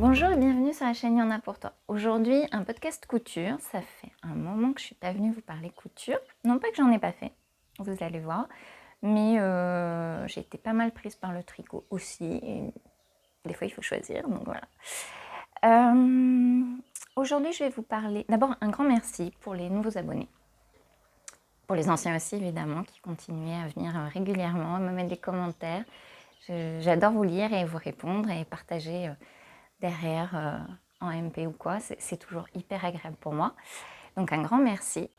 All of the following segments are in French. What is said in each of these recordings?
Bonjour et bienvenue sur la chaîne Y en a pour toi. Aujourd'hui, un podcast couture. Ça fait un moment que je ne suis pas venue vous parler couture. Non pas que j'en ai pas fait, vous allez voir, mais j'ai été pas mal prise par le tricot aussi. Et des fois, il faut choisir, donc voilà. Aujourd'hui, je vais vous parler... D'abord, un grand merci pour les nouveaux abonnés. Pour les anciens aussi, évidemment, qui continuaient à venir régulièrement, à me mettre des commentaires. J'adore vous lire et vous répondre et partager derrière en MP ou quoi. C'est toujours hyper agréable pour moi. Donc un grand merci.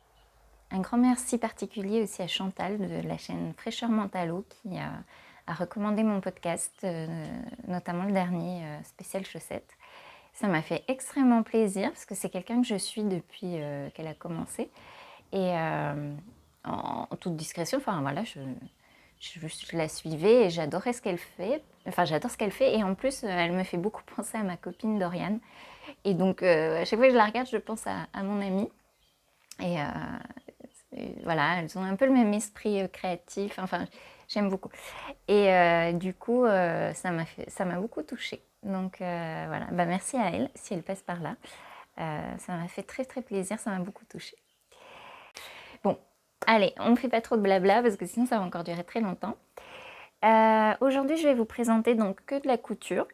Un grand merci particulier aussi à Chantal de la chaîne Fraîcheur Mentalo qui a recommandé mon podcast, notamment le dernier spécial chaussettes. Ça m'a fait extrêmement plaisir parce que c'est quelqu'un que je suis depuis qu'elle a commencé. Et en toute discrétion, enfin voilà, je la suivais et j'adorais ce qu'elle fait. Enfin, j'adore ce qu'elle fait et en plus, elle me fait beaucoup penser à ma copine Doriane. Et donc, à chaque fois que je la regarde, je pense à mon amie. Et voilà, elles ont un peu le même esprit créatif. Enfin, j'aime beaucoup. Et du coup, ça m'a beaucoup touchée. Donc voilà, bah, merci à elle si elle passe par là. Ça m'a fait très très plaisir, ça m'a beaucoup touchée. Bon, allez, on ne fait pas trop de blabla parce que sinon ça va encore durer très longtemps. Aujourd'hui, je vais vous présenter donc que de la couture.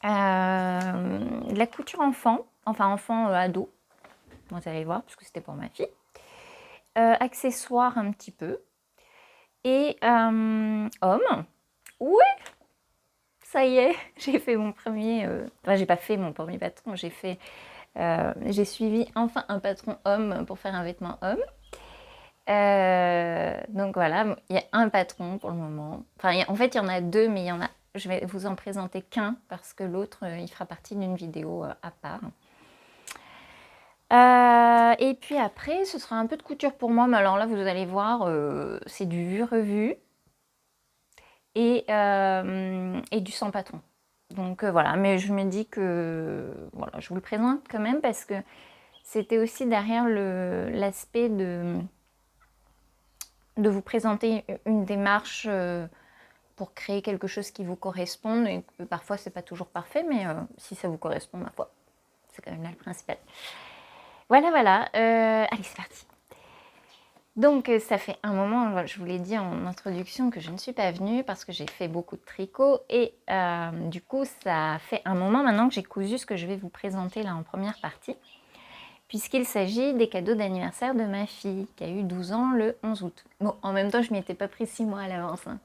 De la couture enfant, enfin enfant ado, vous allez voir, parce que c'était pour ma fille. Accessoires un petit peu. Et homme, ouais, ça y est, j'ai fait mon premier... Enfin, j'ai pas fait mon premier patron, j'ai suivi enfin un patron homme pour faire un vêtement homme. Donc voilà, il y a un patron pour le moment. Enfin, en fait, il y en a deux, mais je vais vous en présenter qu'un parce que l'autre, il fera partie d'une vidéo à part. Et puis après, ce sera un peu de couture pour moi, mais alors là, vous allez voir, c'est du vu-revu et du sans patron. Donc voilà, mais je me dis que voilà, je vous le présente quand même parce que c'était aussi derrière l'aspect de vous présenter une démarche pour créer quelque chose qui vous corresponde. Et parfois, c'est pas toujours parfait, mais si ça vous correspond, ma foi, c'est quand même là le principal. Voilà. Allez, c'est parti. Donc, ça fait un moment, je vous l'ai dit en introduction, que je ne suis pas venue parce que j'ai fait beaucoup de tricot. Et du coup, ça fait un moment maintenant que j'ai cousu ce que je vais vous présenter là en première partie. Puisqu'il s'agit des cadeaux d'anniversaire de ma fille, qui a eu 12 ans le 11 août. Bon, en même temps, je ne m'y étais pas pris 6 mois à l'avance. Hein.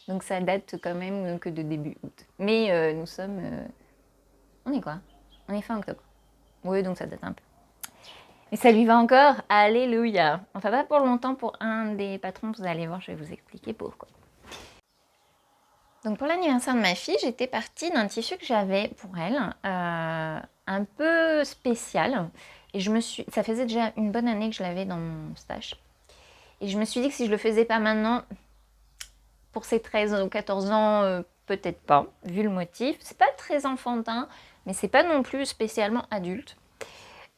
Donc, ça date quand même que de début août. Mais nous sommes... on est quoi? On est fin octobre. Oui, donc ça date un peu. Et ça lui va encore? Alléluia. Enfin, pas pour longtemps pour un des patrons, vous allez voir, je vais vous expliquer pourquoi. Donc pour l'anniversaire de ma fille, j'étais partie d'un tissu que j'avais pour elle, un peu spécial. Et ça faisait déjà une bonne année que je l'avais dans mon stash. Et je me suis dit que si je le faisais pas maintenant, pour ses 13 ou 14 ans, peut-être pas, vu le motif. C'est pas très enfantin, mais c'est pas non plus spécialement adulte.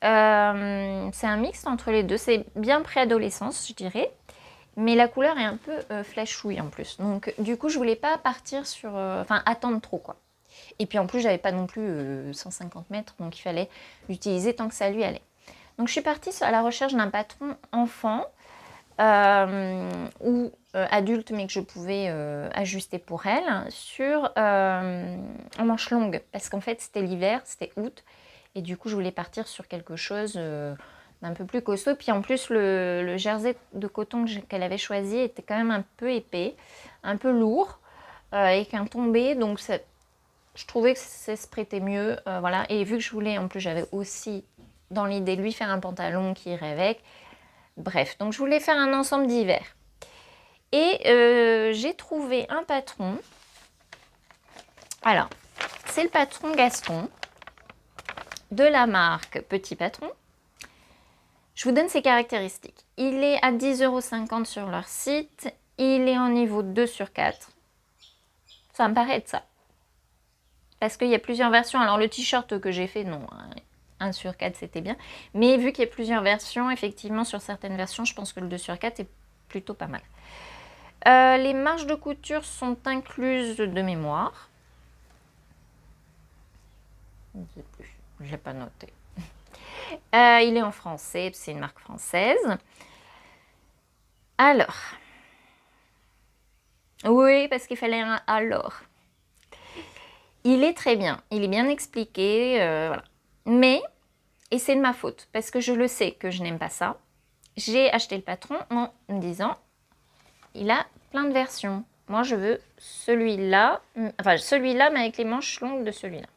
C'est un mix entre les deux. C'est bien préadolescence, je dirais. Mais la couleur est un peu flashouille en plus. Donc du coup, je voulais pas partir sur... Enfin, attendre trop, quoi. Et puis en plus, j'avais pas non plus 150 mètres, donc il fallait l'utiliser tant que ça lui allait. Donc je suis partie à la recherche d'un patron enfant ou adulte, mais que je pouvais ajuster pour elle, en manche longue. Parce qu'en fait, c'était l'hiver, c'était août. Et du coup, je voulais partir sur quelque chose d'un peu plus costaud. Puis en plus, le jersey de coton qu'elle avait choisi était quand même un peu épais, un peu lourd, avec un tombé. Donc je trouvais que ça se prêtait mieux. Voilà. Et vu que je voulais, en plus, j'avais aussi dans l'idée de lui faire un pantalon qui irait avec. Bref, donc je voulais faire un ensemble d'hiver. Et j'ai trouvé un patron. Alors, c'est le patron Gaston de la marque Petit Patron. Je vous donne ses caractéristiques. Il est à 10,50 € sur leur site. Il est en niveau 2 sur 4. Ça me paraît être ça. Parce qu'il y a plusieurs versions. Alors le t-shirt que j'ai fait, non. 1 sur 4, c'était bien. Mais vu qu'il y a plusieurs versions, effectivement, sur certaines versions, je pense que le 2 sur 4 est plutôt pas mal. Les marges de couture sont incluses de mémoire. Je ne sais plus, je ne l'ai pas noté. Il est en français, c'est une marque française. Alors, oui, parce qu'il fallait un alors. Il est très bien, il est bien expliqué, voilà. Mais, et c'est de ma faute, parce que je le sais que je n'aime pas ça, j'ai acheté le patron en me disant, il a plein de versions. Moi, je veux celui-là, enfin celui-là, mais avec les manches longues de celui-là.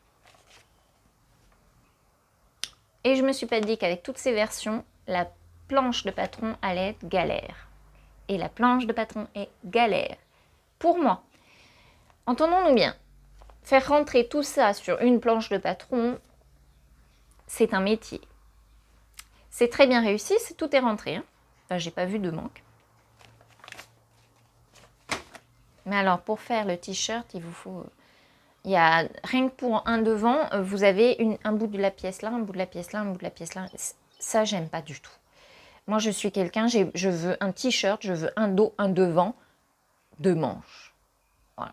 Et je me suis pas dit qu'avec toutes ces versions, la planche de patron allait être galère. Et la planche de patron est galère. Pour moi, entendons-nous bien, faire rentrer tout ça sur une planche de patron, c'est un métier. C'est très bien réussi, tout est rentré. Hein. Enfin, j'ai pas vu de manque. Mais alors, pour faire le t-shirt, il vous faut... Il y a, rien que pour un devant, vous avez un bout de la pièce là, un bout de la pièce là, un bout de la pièce là. Ça, j'aime pas du tout. Moi, je suis quelqu'un, je veux un t-shirt, je veux un dos, un devant, deux manches. Voilà.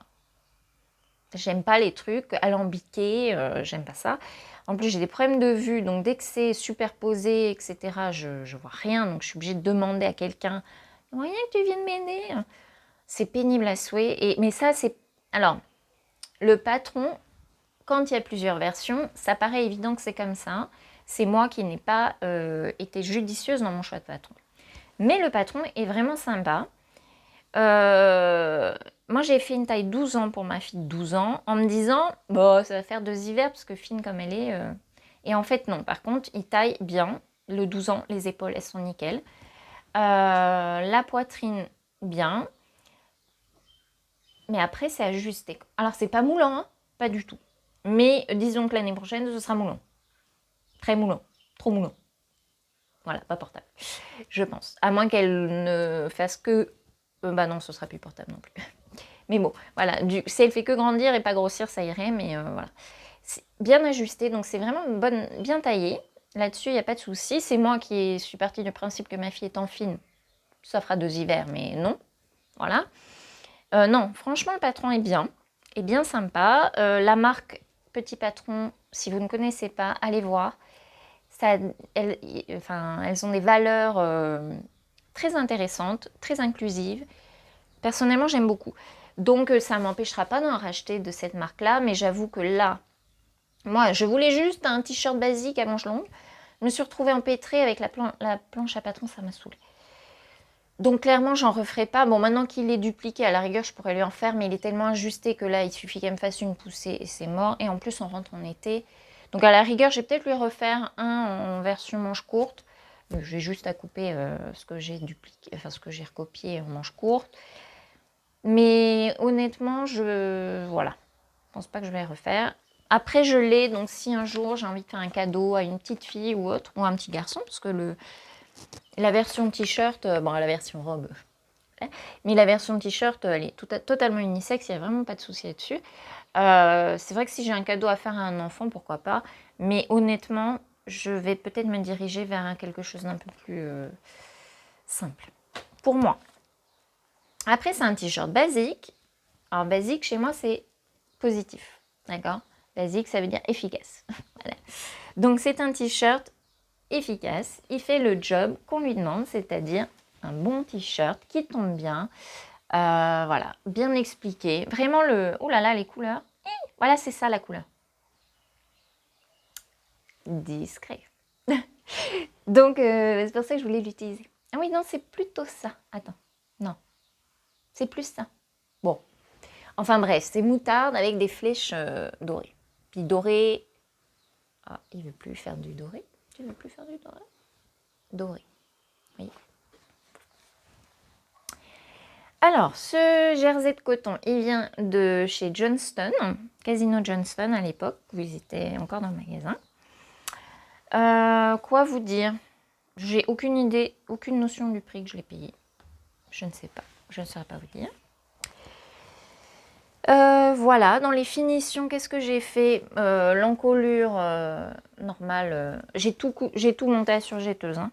J'aime pas les trucs alambiqués, j'aime pas ça. En plus, j'ai des problèmes de vue, donc dès que c'est superposé, etc., je vois rien. Donc, je suis obligée de demander à quelqu'un, « Moyen que tu viennes m'aider ?» C'est pénible à souhait. Mais ça, c'est... Alors, le patron, quand il y a plusieurs versions, ça paraît évident que c'est comme ça. C'est moi qui n'ai pas été judicieuse dans mon choix de patron. Mais le patron est vraiment sympa. Moi, j'ai fait une taille 12 ans pour ma fille de 12 ans, en me disant, bon, ça va faire 2 hivers, parce que fine comme elle est. Et en fait, non. Par contre, il taille bien. Le 12 ans, les épaules, elles sont nickel. La poitrine, bien. Mais après, c'est ajusté. Alors, c'est pas moulant, hein, pas du tout. Mais disons que l'année prochaine, ce sera moulant. Très moulant. Trop moulant. Voilà, pas portable. Je pense. À moins qu'elle ne fasse que... bah non, ce sera plus portable non plus. Mais bon, voilà. Si elle fait que grandir et pas grossir, ça irait. Mais voilà. C'est bien ajusté. Donc, c'est vraiment bien taillé. Là-dessus, il n'y a pas de souci. C'est moi qui suis partie du principe que ma fille étant fine, ça fera 2 hivers, mais non. Voilà. Non, franchement, le patron est bien sympa. La marque Petit Patron, si vous ne connaissez pas, allez voir. Elles ont des valeurs très intéressantes, très inclusives. Personnellement, j'aime beaucoup. Donc, ça ne m'empêchera pas d'en racheter de cette marque-là, mais j'avoue que là, moi, je voulais juste un t-shirt basique à manches longues. Je me suis retrouvée empêtrée avec la planche à patron, ça m'a saoulée. Donc clairement, j'en referai pas. Bon, maintenant qu'il est dupliqué, à la rigueur, je pourrais lui en faire, mais il est tellement ajusté que là, il suffit qu'elle me fasse une poussée et c'est mort. Et en plus, on rentre en été. Donc à la rigueur, je vais peut-être lui refaire un en version manche courte. J'ai juste à couper ce que j'ai dupliqué, enfin ce que j'ai recopié en manche courte. Mais honnêtement, voilà. Je pense pas que je vais refaire. Après, je l'ai, donc si un jour j'ai envie de faire un cadeau à une petite fille ou autre, ou à un petit garçon, parce que la version t-shirt, bon, la version robe, mais la version t-shirt, elle est totalement unisexe, il n'y a vraiment pas de souci là-dessus. C'est vrai que si j'ai un cadeau à faire à un enfant, pourquoi pas. Mais honnêtement, je vais peut-être me diriger vers quelque chose d'un peu plus simple. Pour moi. Après, c'est un t-shirt basique. Alors, basique, chez moi, c'est positif. D'accord? Basique, ça veut dire efficace. Voilà. Donc, c'est un t-shirt efficace. Il fait le job qu'on lui demande, c'est-à-dire un bon t-shirt qui tombe bien. Voilà, bien expliqué. Vraiment oh là là, les couleurs. Voilà, c'est ça la couleur. Discret. Donc, c'est pour ça que je voulais l'utiliser. Ah oui, non, c'est plutôt ça. Attends, non. C'est plus ça. Bon. Enfin bref, c'est moutarde avec des flèches dorées. Puis doré... Ah, il veut plus faire du doré. Tu veux plus faire du doré? Doré. Oui. Alors, ce jersey de coton, il vient de chez Johnston, Casino Johnston à l'époque, où ils étaient encore dans le magasin. Quoi vous dire? J'ai aucune idée, aucune notion du prix que je l'ai payé. Je ne sais pas, je ne saurais pas vous dire. Voilà, dans les finitions, qu'est-ce que j'ai fait? L'encolure normale, j'ai tout monté à surjetteuse. Hein.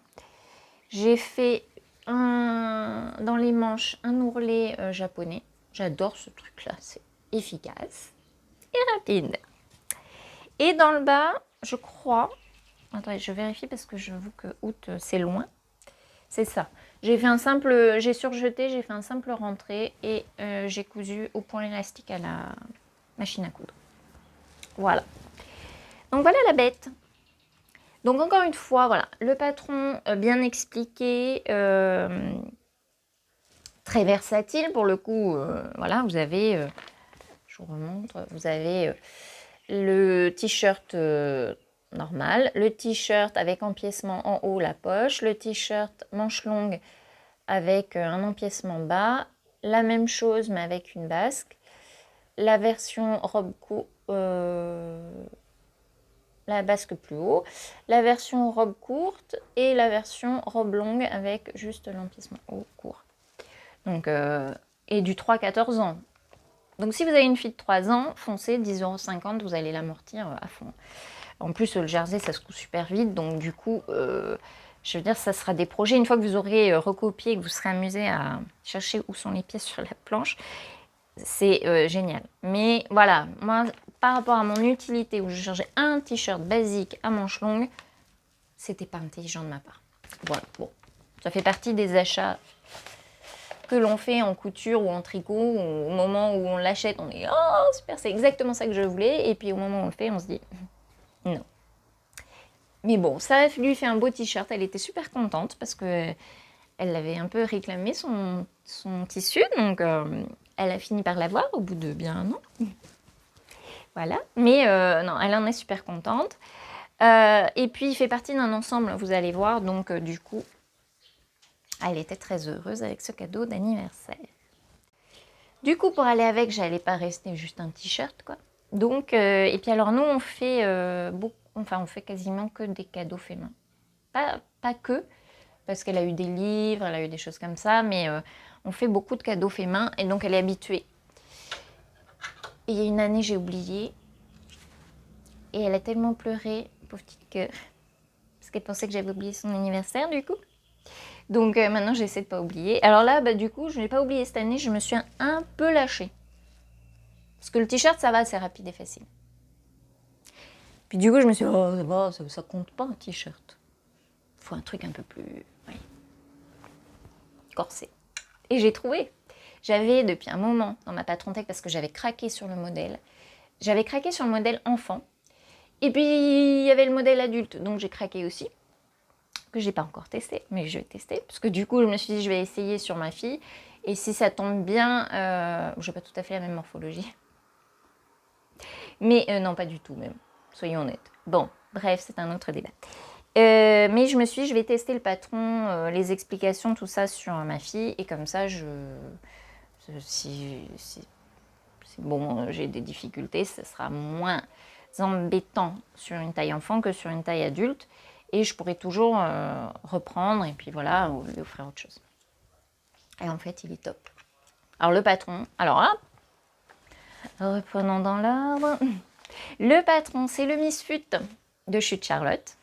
J'ai fait dans les manches un ourlet japonais. J'adore ce truc-là, c'est efficace et rapide. Et dans le bas, je crois... Attendez, je vérifie parce que j'avoue que août, c'est loin. C'est ça. J'ai fait un simple... J'ai surjeté, j'ai fait un simple rentré et j'ai cousu au point élastique à la machine à coudre. Voilà. Donc voilà la bête. Donc encore une fois, voilà, le patron bien expliqué, très versatile pour le coup. Voilà, vous avez, je vous remontre, vous avez le t-shirt normal, le t-shirt avec empiècement en haut, la poche, le t-shirt manche longue avec un empiècement bas, la même chose mais avec une basque, la version robe courte, la basque plus haut, la version robe courte et la version robe longue avec juste l'empiècement haut court. Donc, et du 3-14 ans. Donc si vous avez une fille de 3 ans, foncez, 10,50 €, vous allez l'amortir à fond. En plus, le jersey, ça se coud super vite, donc du coup, je veux dire, ça sera des projets. Une fois que vous aurez recopié et que vous serez amusé à chercher où sont les pièces sur la planche, c'est génial. Mais voilà, moi, par rapport à mon utilité, où je cherchais un t-shirt basique à manches longues, c'était pas intelligent de ma part. Voilà, bon, ça fait partie des achats que l'on fait en couture ou en tricot, au moment où on l'achète, on est « Oh, super, c'est exactement ça que je voulais », et puis au moment où on le fait, on se dit « Non ». Mais bon, ça lui fait un beau t-shirt, elle était super contente, parce que elle avait un peu réclamé son tissu, donc elle a fini par l'avoir au bout de bien un an. Voilà, mais non, elle en est super contente. Et puis, il fait partie d'un ensemble, vous allez voir, donc du coup, elle était très heureuse avec ce cadeau d'anniversaire. Du coup, pour aller avec, j'allais pas rester juste un t-shirt, quoi. Donc, et puis alors, nous, on fait on fait quasiment que des cadeaux faits main. Pas que, parce qu'elle a eu des livres, elle a eu des choses comme ça, mais on fait beaucoup de cadeaux faits main, et donc elle est habituée. Et il y a une année, j'ai oublié, et elle a tellement pleuré, pauvre petite cœur, parce qu'elle pensait que j'avais oublié son anniversaire, du coup. Donc maintenant, j'essaie de pas oublier. Alors là, bah, du coup, je n'ai pas oublié cette année, je me suis un peu lâchée. Parce que le t-shirt, ça va, c'est rapide et facile. Puis du coup, je me suis dit, oh, ça compte pas un t-shirt. Il faut un truc un peu plus corsé. Et j'ai trouvé. J'avais depuis un moment dans ma Patron Tech, parce que j'avais craqué sur le modèle. J'avais craqué sur le modèle enfant. Et puis, il y avait le modèle adulte, donc j'ai craqué aussi. Que j'ai pas encore testé, mais je vais tester. Parce que du coup, je me suis dit, je vais essayer sur ma fille. Et si ça tombe bien, j'ai pas tout à fait la même morphologie. Mais non, pas du tout même. Soyons honnêtes. Bon, bref, c'est un autre débat. Mais je me suis dit, je vais tester le patron, les explications, tout ça sur ma fille. Et comme ça, si bon, j'ai des difficultés, ça sera moins embêtant sur une taille enfant que sur une taille adulte. Et je pourrai toujours reprendre et puis voilà, lui offrir autre chose. Et en fait, il est top. Alors le patron, alors là, reprenons dans l'ordre. Le patron, c'est le Misfit de Chute Charlotte.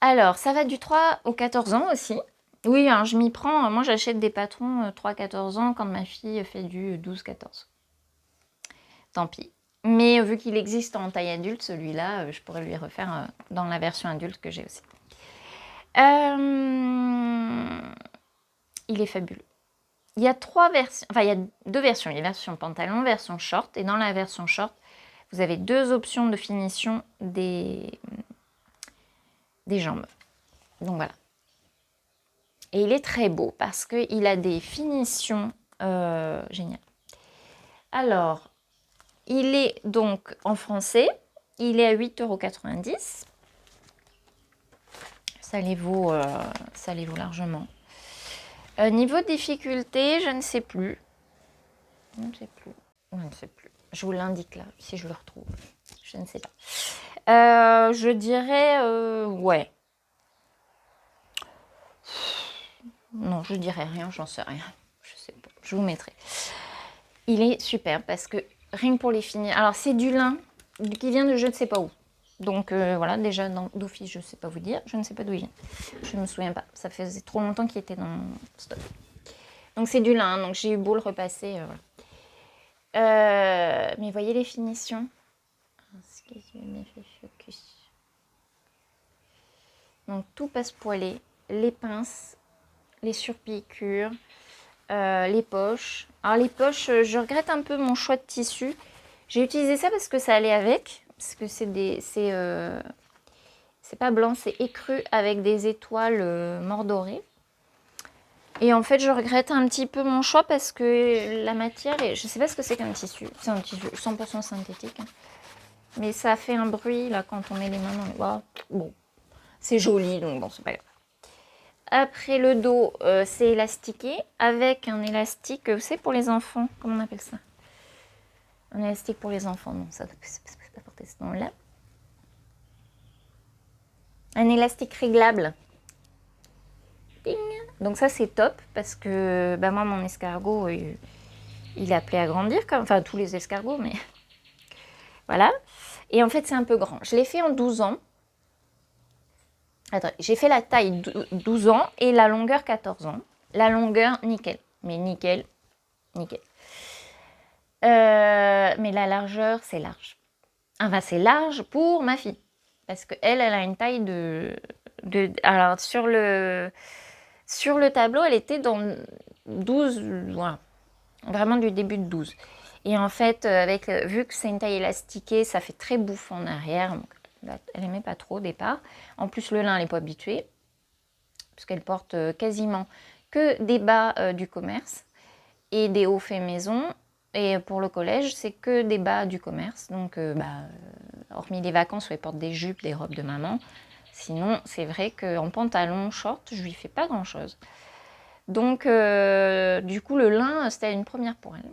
Alors, ça va du 3 au 14 ans aussi. Oui, hein, je m'y prends. Moi, j'achète des patrons 3-14 ans quand ma fille fait du 12-14. Tant pis. Mais vu qu'il existe en taille adulte, celui-là, je pourrais lui refaire dans la version adulte que j'ai aussi. Il est fabuleux. Il y a 3 versions, enfin il y a 2 versions. Il y a version pantalon, version short. Et dans la version short, vous avez 2 options de finition des jambes. Donc voilà. Et il est très beau parce qu'il a des finitions géniales. Alors, il est donc en français. Il est à 8,90 €. Ça les vaut largement. Niveau difficulté, je ne sais plus. Je ne sais plus. Je vous l'indique là, si je le retrouve. Je ne sais pas. Je dirais, ouais. Non, je dirais rien, j'en sais rien. Je sais pas, je vous mettrai. Il est superbe parce que rien que pour les finir. Alors, c'est du lin qui vient de je ne sais pas où. Donc voilà, déjà d'office, je ne sais pas vous dire. Je ne sais pas d'où il vient. Je ne me souviens pas. Ça faisait trop longtemps qu'il était dans mon stock. Donc c'est du lin, donc j'ai eu beau le repasser. Voilà. Mais voyez les finitions. Est-ce que j'ai bien fait focus? Donc tout passepoilé, les pinces, les surpiqûres, les poches. Alors les poches, je regrette un peu mon choix de tissu. J'ai utilisé ça parce que ça allait avec, parce que c'est pas blanc, c'est écru avec des étoiles mordorées. Et en fait, je regrette un petit peu mon choix parce que la matière, je sais pas ce que c'est qu'un tissu. C'est un tissu 100% synthétique. Hein. Mais ça fait un bruit là quand on met les mains dans les... Oh, bon, c'est joli, donc bon, c'est pas grave. Après le dos, c'est élastiqué avec un élastique, c'est pour les enfants. Comment on appelle ça? Un élastique pour les enfants. Non, ça ne peut pas porter ce nom-là. Un élastique réglable. Ding. Donc ça, c'est top parce que bah, moi, mon escargot, il est appelé à grandir. Enfin, tous les escargots, mais voilà. Et en fait, c'est un peu grand. Je l'ai fait en 12 ans. Attends, j'ai fait la taille 12 ans et la longueur 14 ans. La longueur, nickel. Mais nickel, nickel. Mais la largeur, c'est large. Enfin, c'est large pour ma fille. Parce qu'elle, elle a une taille alors, sur le tableau, elle était dans 12, voilà. Vraiment du début de 12. Et en fait, vu que c'est une taille élastiquée, ça fait très bouffe en arrière. Donc, elle n'aimait pas trop au départ. En plus, le lin, elle n'est pas habituée. Parce qu'elle porte quasiment que des bas du commerce et des hauts faits maison. Et pour le collège, c'est que des bas du commerce. Donc, hormis les vacances où elle porte des jupes, des robes de maman. Sinon, c'est vrai qu'en pantalon, short, je lui fais pas grand-chose. Donc, du coup, le lin, c'était une première pour elle.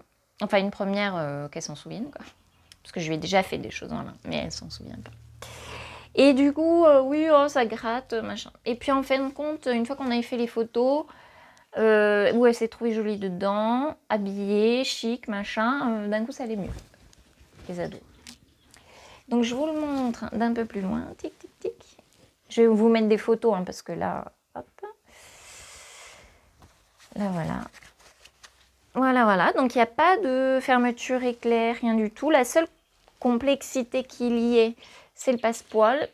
Enfin, une première qu'elle s'en souvienne, quoi. Parce que je lui ai déjà fait des choses en lin, mais elle s'en souvient pas. Et du coup, oui, oh, ça gratte, machin. Et puis, en fin de compte, une fois qu'on avait fait les photos, où elle s'est trouvée jolie dedans, habillée, chic, machin, d'un coup, ça allait mieux. Les ados. Donc, je vous le montre d'un peu plus loin. Tic, tic, tic. Je vais vous mettre des photos, hein, parce que là, hop. Là, voilà. Voilà, voilà. Donc, il n'y a pas de fermeture éclair, rien du tout. La seule complexité qu'il y ait, c'est le passepoil.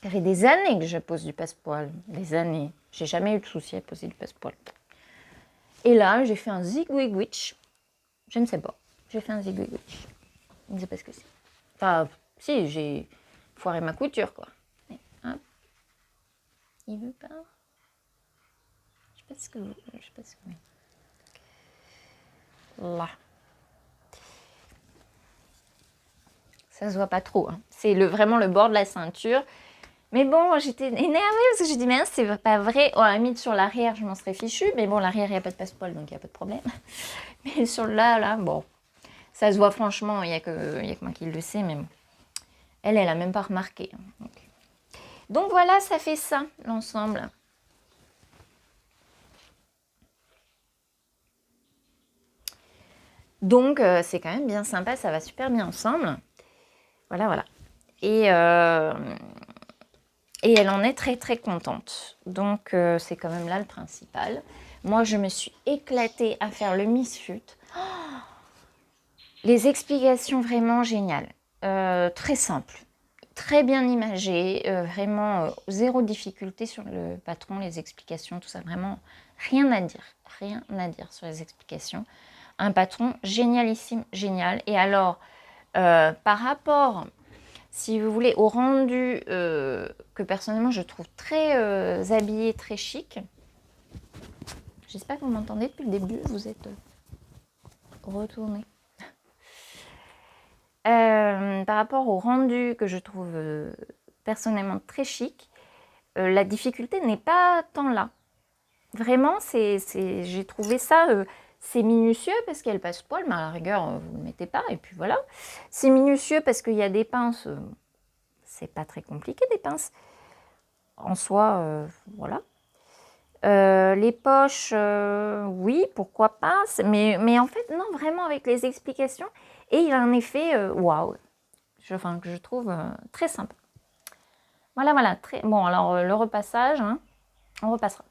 Ça fait des années que je pose du passepoil. Des années. J'ai jamais eu de souci à poser du passepoil. Et là, j'ai fait un zigwigwitch. Je ne sais pas. J'ai fait un zigwigwitch. Je ne sais pas ce que c'est. Enfin, si, j'ai foiré ma couture, quoi. Mais, hop. Il veut pas. Je sais pas ce que vous... Je sais pas ce que... Là. Ça se voit pas trop. Hein. C'est vraiment le bord de la ceinture. Mais bon, j'étais énervée parce que j'ai dit, mais c'est pas vrai. Oh, à la limite, sur l'arrière, je m'en serais fichue. Mais bon, l'arrière, il n'y a pas de passepoil, donc il n'y a pas de problème. Mais sur là, bon. Ça se voit franchement, il n'y a que moi qui le sais. Mais bon. Elle a même pas remarqué. Hein. Donc voilà, ça fait ça, l'ensemble. Donc, c'est quand même bien sympa. Ça va super bien ensemble. Voilà, voilà. Et elle en est très très contente. Donc c'est quand même là le principal. Moi je me suis éclatée à faire le misfut. Oh, les explications vraiment géniales. Très simples. Très bien imagées. Vraiment zéro difficulté sur le patron, les explications, tout ça. Vraiment rien à dire. Rien à dire sur les explications. Un patron génialissime, génial. Et alors, par rapport... Si vous voulez, au rendu que personnellement je trouve très habillé, très chic. J'espère que vous m'entendez depuis le début, vous êtes retourné. Par rapport au rendu que je trouve personnellement très chic, la difficulté n'est pas tant là. Vraiment, j'ai trouvé ça, c'est minutieux parce qu'il y a le passepoil, mais à la rigueur, vous ne le mettez pas, et puis voilà. C'est minutieux parce qu'il y a des pinces, c'est pas très compliqué des pinces. En soi, voilà. Les poches, oui, pourquoi pas. Mais en fait, non, vraiment avec les explications. Et il a un effet waouh, que je trouve très sympa. Voilà, voilà. Très... Bon, alors le repassage, hein, on repassera.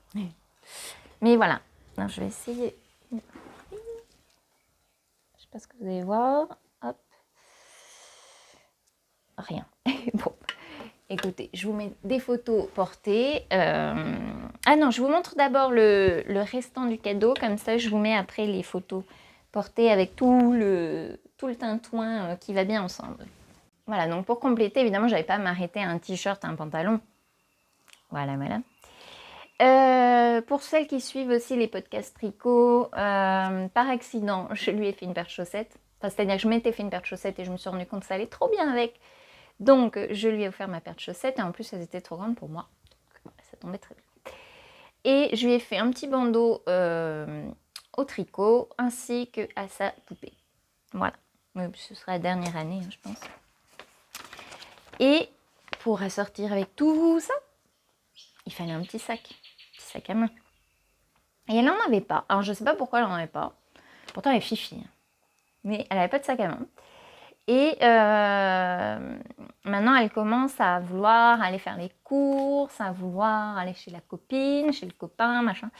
Mais voilà. Alors, je vais essayer. Je sais pas ce que vous allez voir. Hop. rien. Bon, écoutez, je vous mets des photos portées. Ah non, je vous montre d'abord le restant du cadeau. Comme ça, je vous mets après les photos portées avec tout le tintouin qui va bien ensemble. Voilà, donc pour compléter, évidemment, je n'avais pas à m'arrêter à un t-shirt, un pantalon. Voilà, voilà. Pour celles qui suivent aussi les podcasts tricot, par accident, je lui ai fait une paire de chaussettes. Enfin, c'est-à-dire que je m'étais fait une paire de chaussettes et je me suis rendu compte que ça allait trop bien avec. Donc, je lui ai offert ma paire de chaussettes et en plus, elles étaient trop grandes pour moi. Donc, ça tombait très bien. Et je lui ai fait un petit bandeau au tricot ainsi qu'à sa poupée. Voilà. Ce sera la dernière année, je pense. Et pour assortir avec tout ça, il fallait un petit sac à main. Et elle n'en avait pas. Alors, je ne sais pas pourquoi elle n'en avait pas. Pourtant, elle est fifi. Mais elle n'avait pas de sac à main. Et maintenant, elle commence à vouloir aller faire les courses, à vouloir aller chez la copine, chez le copain, machin,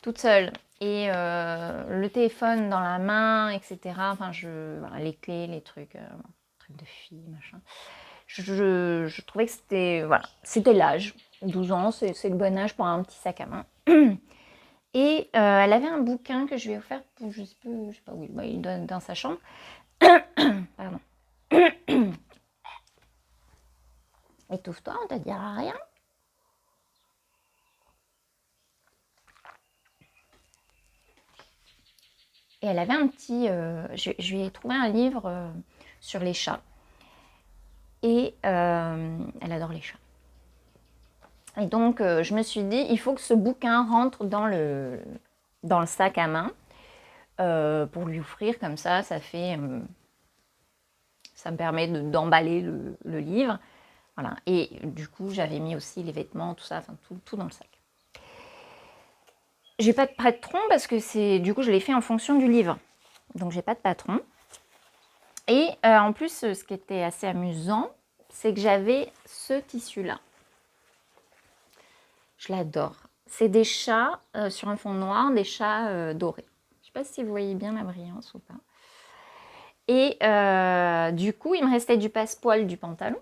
toute seule. Et le téléphone dans la main, etc. Enfin, voilà, les clés, les trucs de fille, machin. Je trouvais que c'était l'âge. 12 ans, c'est le bon âge pour un petit sac à main. Et elle avait un bouquin que je lui ai offert, je sais pas où il doit dans sa chambre. Pardon. Étouffe-toi, on te dira rien. Et elle avait un petit... je lui ai trouvé un livre sur les chats. Et elle adore les chats. Et donc, je me suis dit, il faut que ce bouquin rentre dans le sac à main pour lui offrir comme ça. Ça me permet d'emballer le livre. Voilà. Et du coup, j'avais mis aussi les vêtements, tout ça, enfin tout dans le sac. J'ai pas de patron parce que du coup, je l'ai fait en fonction du livre. Donc, j'ai pas de patron. Et en plus, ce qui était assez amusant, c'est que j'avais ce tissu-là. Je l'adore. C'est des chats sur un fond noir, des chats dorés. Je ne sais pas si vous voyez bien la brillance ou pas. Et du coup, il me restait du passepoil du pantalon.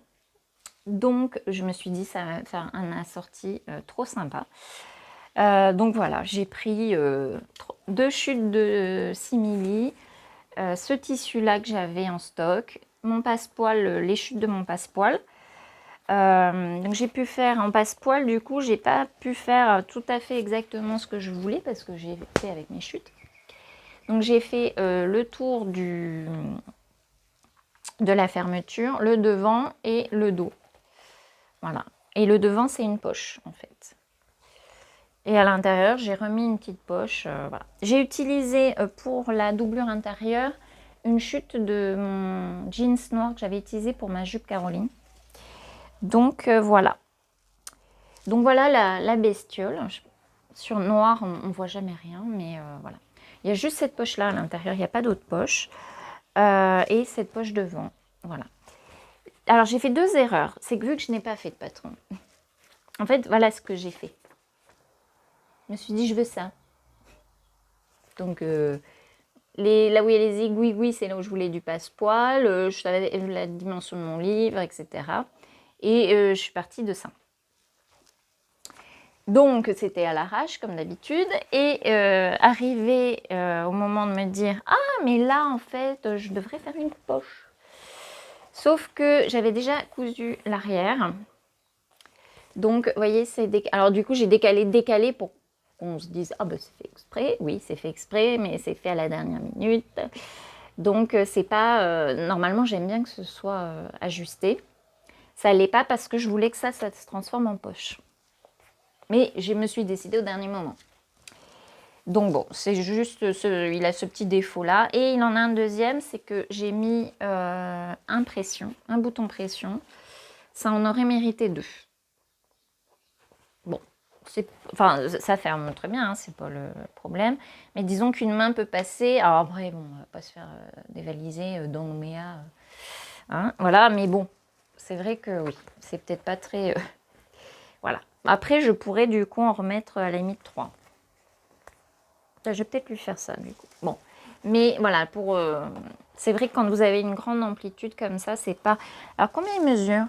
Donc, je me suis dit, ça va faire un assorti trop sympa. Donc voilà, j'ai pris 2 chutes de simili, ce tissu-là que j'avais en stock, mon passepoil, les chutes de mon passepoil. Donc j'ai pu faire en passepoil, du coup j'ai pas pu faire tout à fait exactement ce que je voulais parce que j'ai fait avec mes chutes. Donc j'ai fait le tour de la fermeture, le devant et le dos. Voilà. Et le devant c'est une poche en fait. Et à l'intérieur j'ai remis une petite poche. Voilà. J'ai utilisé pour la doublure intérieure une chute de mon jeans noir que j'avais utilisé pour ma jupe Caroline. Donc voilà. Donc voilà la bestiole. Sur noir, on ne voit jamais rien, mais voilà. Il y a juste cette poche-là à l'intérieur, il n'y a pas d'autre poche. Et cette poche devant, voilà. Alors, j'ai fait 2 erreurs. C'est que vu que je n'ai pas fait de patron, en fait, voilà ce que j'ai fait. Je me suis dit, je veux ça. Donc, là où il y a les aiguilles, c'est là où je voulais du passepoil. Je savais la dimension de mon livre, etc. Et je suis partie de ça. Donc, c'était à l'arrache, comme d'habitude. Et arrivé au moment de me dire « Ah, mais là, en fait, je devrais faire une poche. » Sauf que j'avais déjà cousu l'arrière. Donc, vous voyez, alors du coup, j'ai décalé pour qu'on se dise « Ah, ben, c'est fait exprès. » Oui, c'est fait exprès, mais c'est fait à la dernière minute. Donc, c'est pas... normalement, j'aime bien que ce soit ajusté. Ça l'est pas parce que je voulais que ça se transforme en poche. Mais je me suis décidée au dernier moment. Donc bon, c'est juste, il a ce petit défaut-là. Et il en a un deuxième, c'est que j'ai mis un bouton pression. Ça en aurait mérité 2. Bon, ça ferme très bien, hein, c'est pas le problème. Mais disons qu'une main peut passer. Alors après, bon, on va pas se faire dévaliser dans Nouméa. Hein, voilà, mais bon, c'est vrai que oui, c'est peut-être pas très... voilà. Après, je pourrais du coup en remettre à la limite 3. Je vais peut-être lui faire ça du coup. Bon, mais voilà, C'est vrai que quand vous avez une grande amplitude comme ça, c'est pas... Alors, combien il mesure?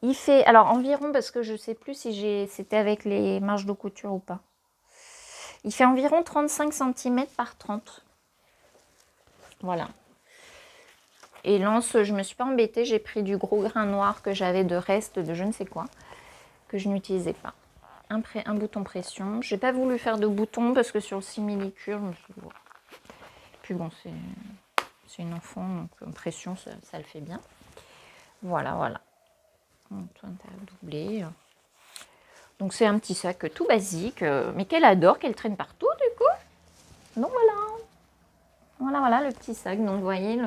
Il fait... Alors, environ, parce que je sais plus si c'était avec les marges de couture ou pas. Il fait environ 35 cm par 30. Voilà. Et l'anse, je me suis pas embêtée. J'ai pris du gros grain noir que j'avais de reste de je ne sais quoi, que je n'utilisais pas. Un bouton pression. J'ai pas voulu faire de bouton parce que sur le simili-cure, je me suis dit, puis bon, c'est une enfant, donc pression, ça le fait bien. Voilà, voilà. Antoine, t'as doublé. Donc c'est un petit sac tout basique, mais qu'elle adore, qu'elle traîne partout du coup. Donc voilà. Voilà, voilà le petit sac. Donc vous voyez,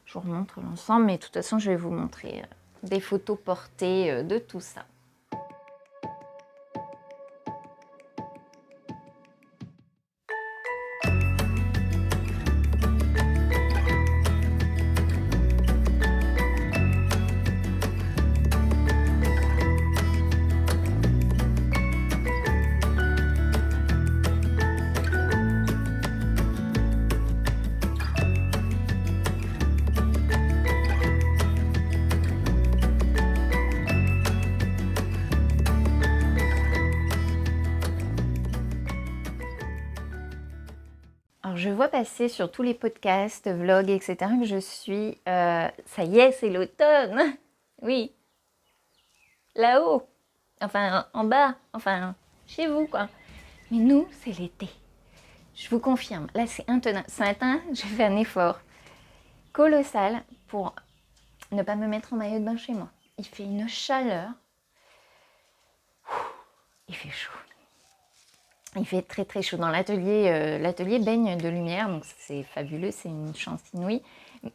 je vous remontre l'ensemble, mais de toute façon, je vais vous montrer des photos portées de tout ça. Alors, je vois passer sur tous les podcasts, vlogs, etc. que je suis... ça y est, c'est l'automne. Oui, là-haut. Enfin, en bas. Enfin, chez vous, quoi. Mais nous, c'est l'été. Je vous confirme. Là, c'est intenable. Ce matin, j'ai fait un effort colossal pour ne pas me mettre en maillot de bain chez moi. Il fait une chaleur. Il fait chaud. Il fait très très chaud dans l'atelier. L'atelier baigne de lumière, donc c'est fabuleux, c'est une chance inouïe.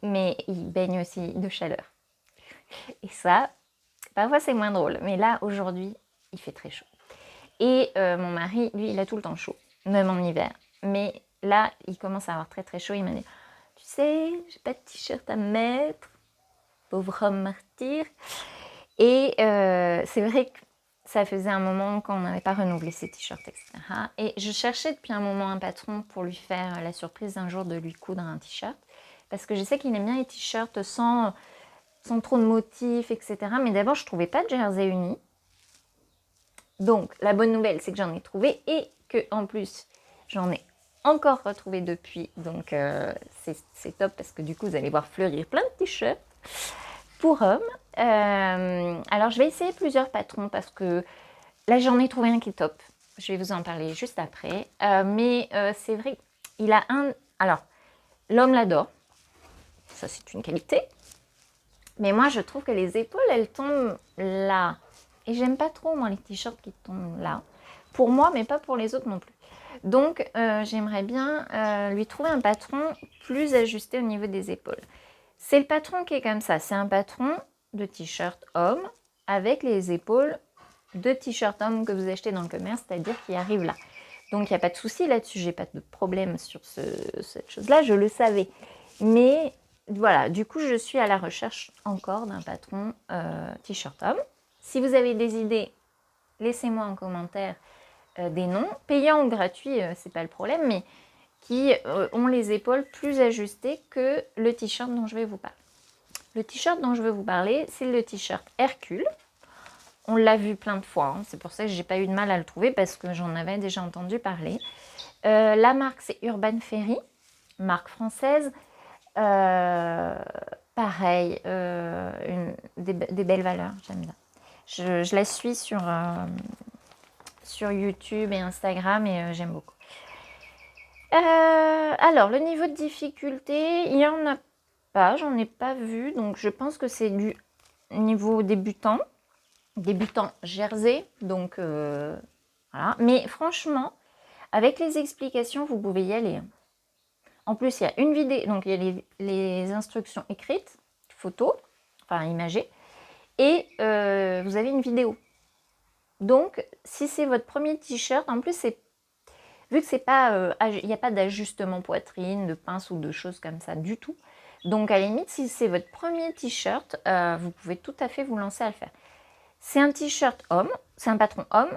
Mais il baigne aussi de chaleur. Et ça, parfois c'est moins drôle. Mais là, aujourd'hui, il fait très chaud. Et mon mari, lui, il a tout le temps chaud, même en hiver. Mais là, il commence à avoir très très chaud. Il m'a dit, tu sais, j'ai pas de t-shirt à mettre. Pauvre homme martyr. Et c'est vrai que ça faisait un moment qu'on n'avait pas renouvelé ses t-shirts, etc. Et je cherchais depuis un moment un patron pour lui faire la surprise d'un jour de lui coudre un t-shirt. Parce que je sais qu'il aime bien les t-shirts sans trop de motifs, etc. Mais d'abord, je ne trouvais pas de jersey uni. Donc, la bonne nouvelle, c'est que j'en ai trouvé et que en plus, j'en ai encore retrouvé depuis. Donc, c'est top parce que du coup, vous allez voir fleurir plein de t-shirts pour hommes. Alors, je vais essayer plusieurs patrons parce que là, j'en ai trouvé un qui est top. Je vais vous en parler juste après. Mais c'est vrai qu'il a un... Alors, l'homme l'adore. Ça, c'est une qualité. Mais moi, je trouve que les épaules, elles tombent là. Et j'aime pas trop, moi, les t-shirts qui tombent là. Pour moi, mais pas pour les autres non plus. Donc, j'aimerais bien lui trouver un patron plus ajusté au niveau des épaules. C'est le patron qui est comme ça. C'est un patron de t-shirt homme avec les épaules de t-shirt homme que vous achetez dans le commerce, c'est-à-dire qui arrive là. Donc, il n'y a pas de souci là-dessus. J'ai pas de problème sur cette chose-là. Je le savais. Mais voilà, du coup, je suis à la recherche encore d'un patron t-shirt homme. Si vous avez des idées, laissez-moi en commentaire des noms, payants ou gratuits, c'est pas le problème, mais qui ont les épaules plus ajustées que le t-shirt dont je vais vous parler. Le t-shirt dont je vais vous parler, c'est le t-shirt Hercule. On l'a vu plein de fois, hein. C'est pour ça que j'ai pas eu de mal à le trouver parce que j'en avais déjà entendu parler. La marque, c'est Urban Ferry, marque française. Pareil, des belles valeurs, j'aime bien. Je la suis sur YouTube et Instagram et j'aime beaucoup. Alors, le niveau de difficulté, il n'y en a pas, j'en ai pas vu. Donc, je pense que c'est du niveau débutant jersey. Donc, voilà. Mais franchement, avec les explications, vous pouvez y aller. En plus, il y a une vidéo, donc il y a les instructions écrites, photos, enfin imagées, et vous avez une vidéo. Donc, si c'est votre premier t-shirt, en plus, vu que c'est pas, il n'y a pas d'ajustement poitrine, de pince ou de choses comme ça du tout. Donc, à la limite, si c'est votre premier t-shirt, vous pouvez tout à fait vous lancer à le faire. C'est un t-shirt homme, c'est un patron homme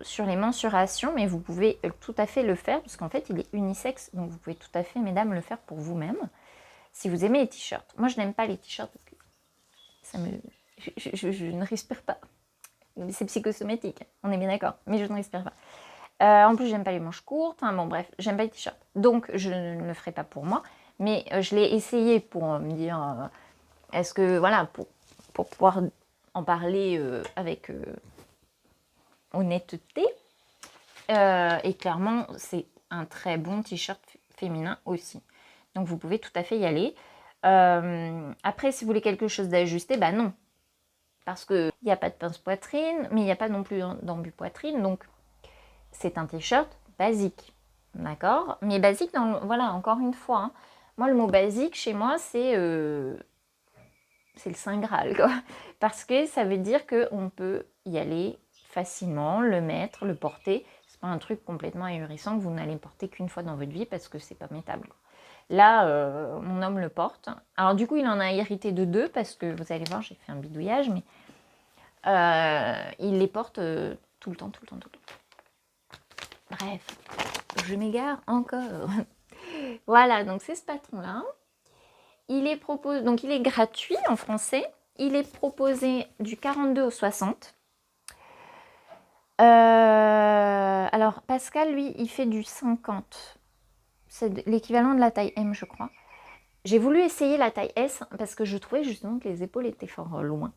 sur les mensurations, mais vous pouvez tout à fait le faire parce qu'en fait, il est unisexe, donc vous pouvez tout à fait, mesdames, le faire pour vous-même. Si vous aimez les t-shirts, moi je n'aime pas les t-shirts parce que ça me... je ne respire pas. C'est psychosomatique, on est bien d'accord, mais je ne respire pas. En plus, j'aime pas les manches courtes, enfin bon bref, j'aime pas les t-shirts. Donc je ne le ferai pas pour moi, mais je l'ai essayé pour me dire, est-ce que, voilà, pour pouvoir en parler avec honnêteté. Et clairement, c'est un très bon t-shirt féminin aussi. Donc vous pouvez tout à fait y aller. Après, si vous voulez quelque chose d'ajusté, bah non. Parce qu'il n'y a pas de pince poitrine, mais il n'y a pas non plus d'embu poitrine. Donc c'est un t-shirt basique. D'accord? Mais basique, voilà, encore une fois. Hein. Moi, le mot basique, chez moi, c'est le Saint Graal, quoi. Parce que ça veut dire qu'on peut y aller facilement, le mettre, le porter. C'est pas un truc complètement ahurissant que vous n'allez porter qu'une fois dans votre vie parce que c'est pas mettable. Là, mon homme le porte. Alors du coup, il en a hérité de 2 parce que vous allez voir, j'ai fait un bidouillage, mais il les porte tout le temps, tout le temps, tout le temps. Bref, je m'égare encore. Voilà, donc c'est ce patron-là. Il est proposé, donc il est gratuit en français. Il est proposé du 42 au 60. Alors Pascal, lui, il fait du 50. C'est l'équivalent de la taille M, je crois. J'ai voulu essayer la taille S parce que je trouvais justement que les épaules étaient fort loin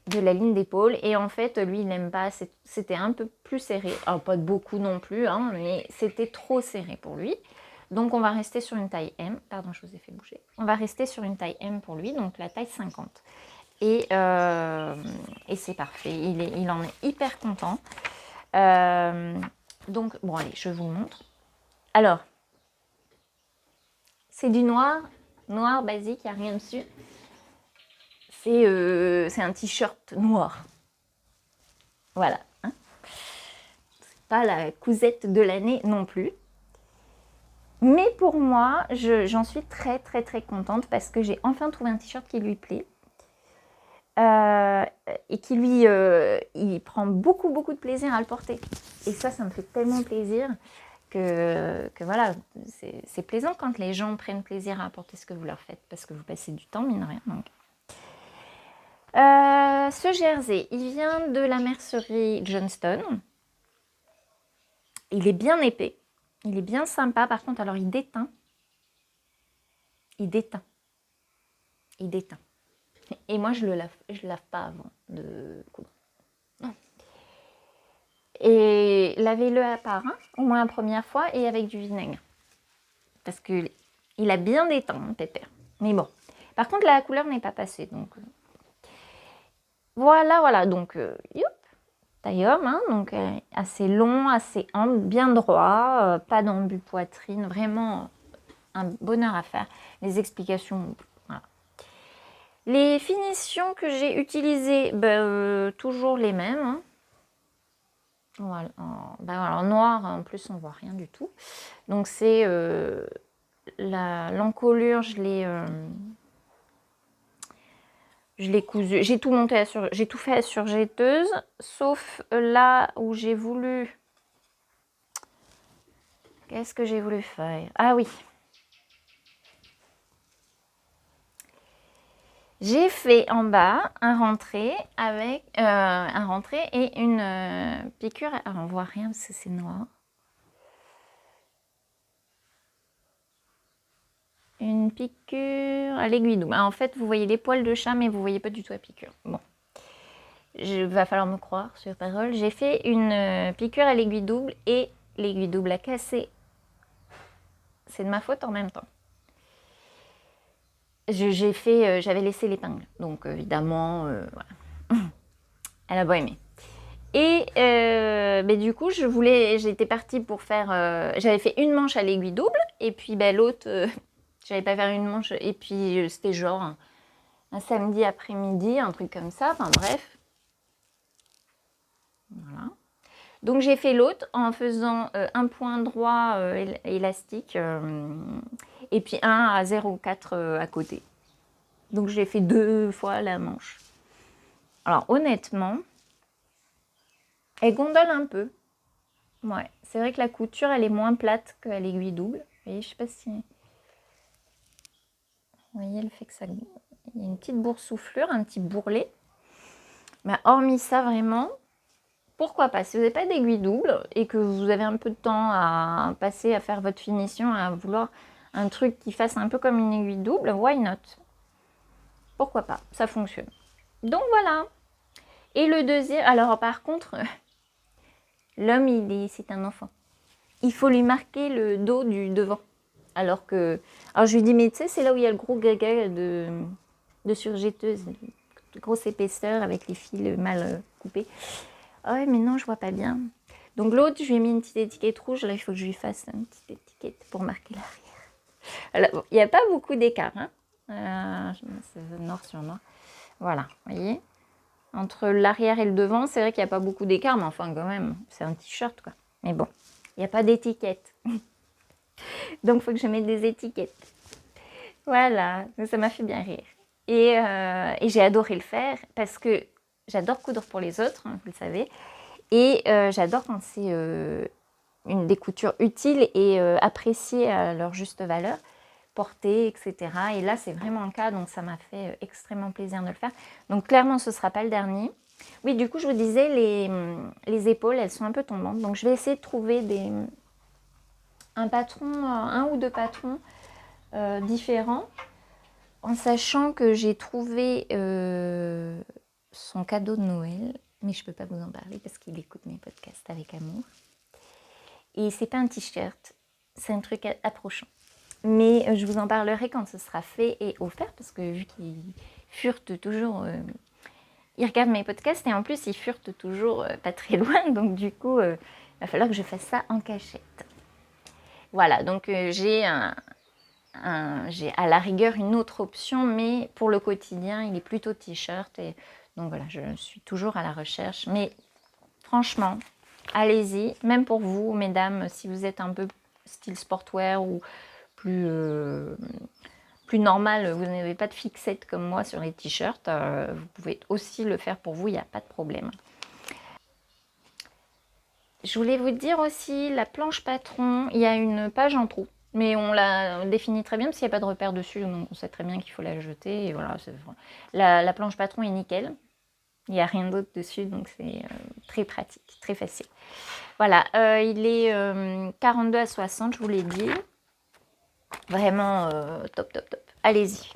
de la ligne d'épaule. Et en fait, lui, il n'aime pas. C'était un peu plus serré. Alors, pas de beaucoup non plus, hein, mais c'était trop serré pour lui. Donc, on va rester sur une taille M. Pardon, je vous ai fait bouger. On va rester sur une taille M pour lui, donc la taille 50. Et c'est parfait. Il en est hyper content. Donc, bon, allez, je vous le montre. Alors, c'est du noir basique, il n'y a rien dessus. C'est un t-shirt noir. Voilà. Hein. C'est pas la cousette de l'année non plus. Mais pour moi, j'en suis très très très contente parce que j'ai enfin trouvé un t-shirt qui lui plaît. Et qui lui, il prend beaucoup beaucoup de plaisir à le porter. Et ça me fait tellement plaisir que voilà, c'est plaisant quand les gens prennent plaisir à apporter ce que vous leur faites parce que vous passez du temps, mine de rien. Donc. Ce jersey, il vient de la mercerie Johnston. Il est bien épais. Il est bien sympa. Par contre, alors il déteint. Il déteint. Et moi, je lave pas avant de coudre. Non. Et lavez-le à part, hein, au moins la première fois, et avec du vinaigre. Parce que il a bien déteint, hein, pépère. Mais bon. Par contre, la couleur n'est pas passée. Donc voilà. Donc, taille homme, hein, donc assez long, assez ample, bien droit, pas d'embu poitrine, vraiment un bonheur à faire. Les explications, voilà. Les finitions que j'ai utilisées, toujours les mêmes. Hein. Voilà. En noir, en plus, on voit rien du tout. Donc c'est l'encolure, je l'ai cousu. J'ai tout monté j'ai tout fait à surjetteuse, sauf là où j'ai voulu. Qu'est-ce que j'ai voulu faire? Ah oui. J'ai fait en bas un rentré avec un rentré et une piqûre. Alors on voit rien parce que c'est noir. Une piqûre à l'aiguille double. En fait, vous voyez les poils de chat, mais vous voyez pas du tout la piqûre. Bon, il va falloir me croire sur parole. J'ai fait une piqûre à l'aiguille double et l'aiguille double a cassé. C'est de ma faute en même temps. J'avais laissé l'épingle, donc évidemment, voilà. Elle a pas aimé. Et du coup, j'étais partie pour faire. J'avais fait une manche à l'aiguille double, et puis l'autre, j'avais pas fait une manche, et puis c'était genre un samedi après-midi, un truc comme ça, enfin bref. Voilà. Donc j'ai fait l'autre en faisant un point droit élastique, et puis un à 0,4 à côté. Donc j'ai fait 2 fois la manche. Alors honnêtement, elle gondole un peu. Ouais, c'est vrai que la couture, elle est moins plate qu'à l'aiguille double. Vous voyez, je sais pas si... Vous voyez le fait que ça... Il y a une petite boursouflure, un petit bourrelet. Mais hormis ça, vraiment, pourquoi pas? Si vous n'avez pas d'aiguille double et que vous avez un peu de temps à passer à faire votre finition, à vouloir un truc qui fasse un peu comme une aiguille double, why not? Pourquoi pas? Ça fonctionne. Donc voilà. Et le deuxième, alors par contre, l'homme, c'est un enfant. Il faut lui marquer le dos du devant. Alors je lui dis, mais tu sais, c'est là où il y a le gros gaga de surjetteuse, de grosse épaisseur avec les fils mal coupés. Ah ouais, mais non, je vois pas bien. Donc l'autre, je lui ai mis une petite étiquette rouge. Là, il faut que je lui fasse une petite étiquette pour marquer l'arrière. Alors, il n'y a pas beaucoup d'écart. Hein. C'est noir sur noir. Voilà, vous voyez. Entre l'arrière et le devant, c'est vrai qu'il n'y a pas beaucoup d'écart, mais enfin, quand même, c'est un t-shirt, quoi. Mais bon, il n'y a pas d'étiquette. Donc, il faut que je mette des étiquettes. Voilà, ça m'a fait bien rire. Et j'ai adoré le faire parce que j'adore coudre pour les autres, hein, vous le savez. Et j'adore quand c'est des coutures utiles et appréciées à leur juste valeur, portées, etc. Et là, c'est vraiment le cas, donc ça m'a fait extrêmement plaisir de le faire. Donc clairement, ce ne sera pas le dernier. Oui, du coup, je vous disais, les épaules, elles sont un peu tombantes. Donc je vais essayer de trouver un ou deux patrons différents, en sachant que j'ai trouvé son cadeau de Noël, mais je ne peux pas vous en parler parce qu'il écoute mes podcasts avec amour. Et c'est pas un t-shirt, c'est un truc approchant. Mais je vous en parlerai quand ce sera fait et offert, parce que vu qu'il furte toujours, il regarde mes podcasts et en plus il furte toujours pas très loin, donc du coup il va falloir que je fasse ça en cachette. Voilà, donc j'ai à la rigueur une autre option, mais pour le quotidien il est plutôt t-shirt, et donc voilà, je suis toujours à la recherche. Mais franchement, allez-y, même pour vous, mesdames, si vous êtes un peu style sportwear ou plus normal, vous n'avez pas de fixette comme moi sur les t-shirts, vous pouvez aussi le faire pour vous, il n'y a pas de problème. Je voulais vous dire aussi, la planche patron, il y a une page en trou, mais on la définit très bien parce qu'il n'y a pas de repère dessus, donc on sait très bien qu'il faut la jeter. Et voilà, la planche patron est nickel. Il n'y a rien d'autre dessus, donc c'est très pratique, très facile. Voilà, il est 42 à 60, je vous l'ai dit. Vraiment top, top, top. Allez-y.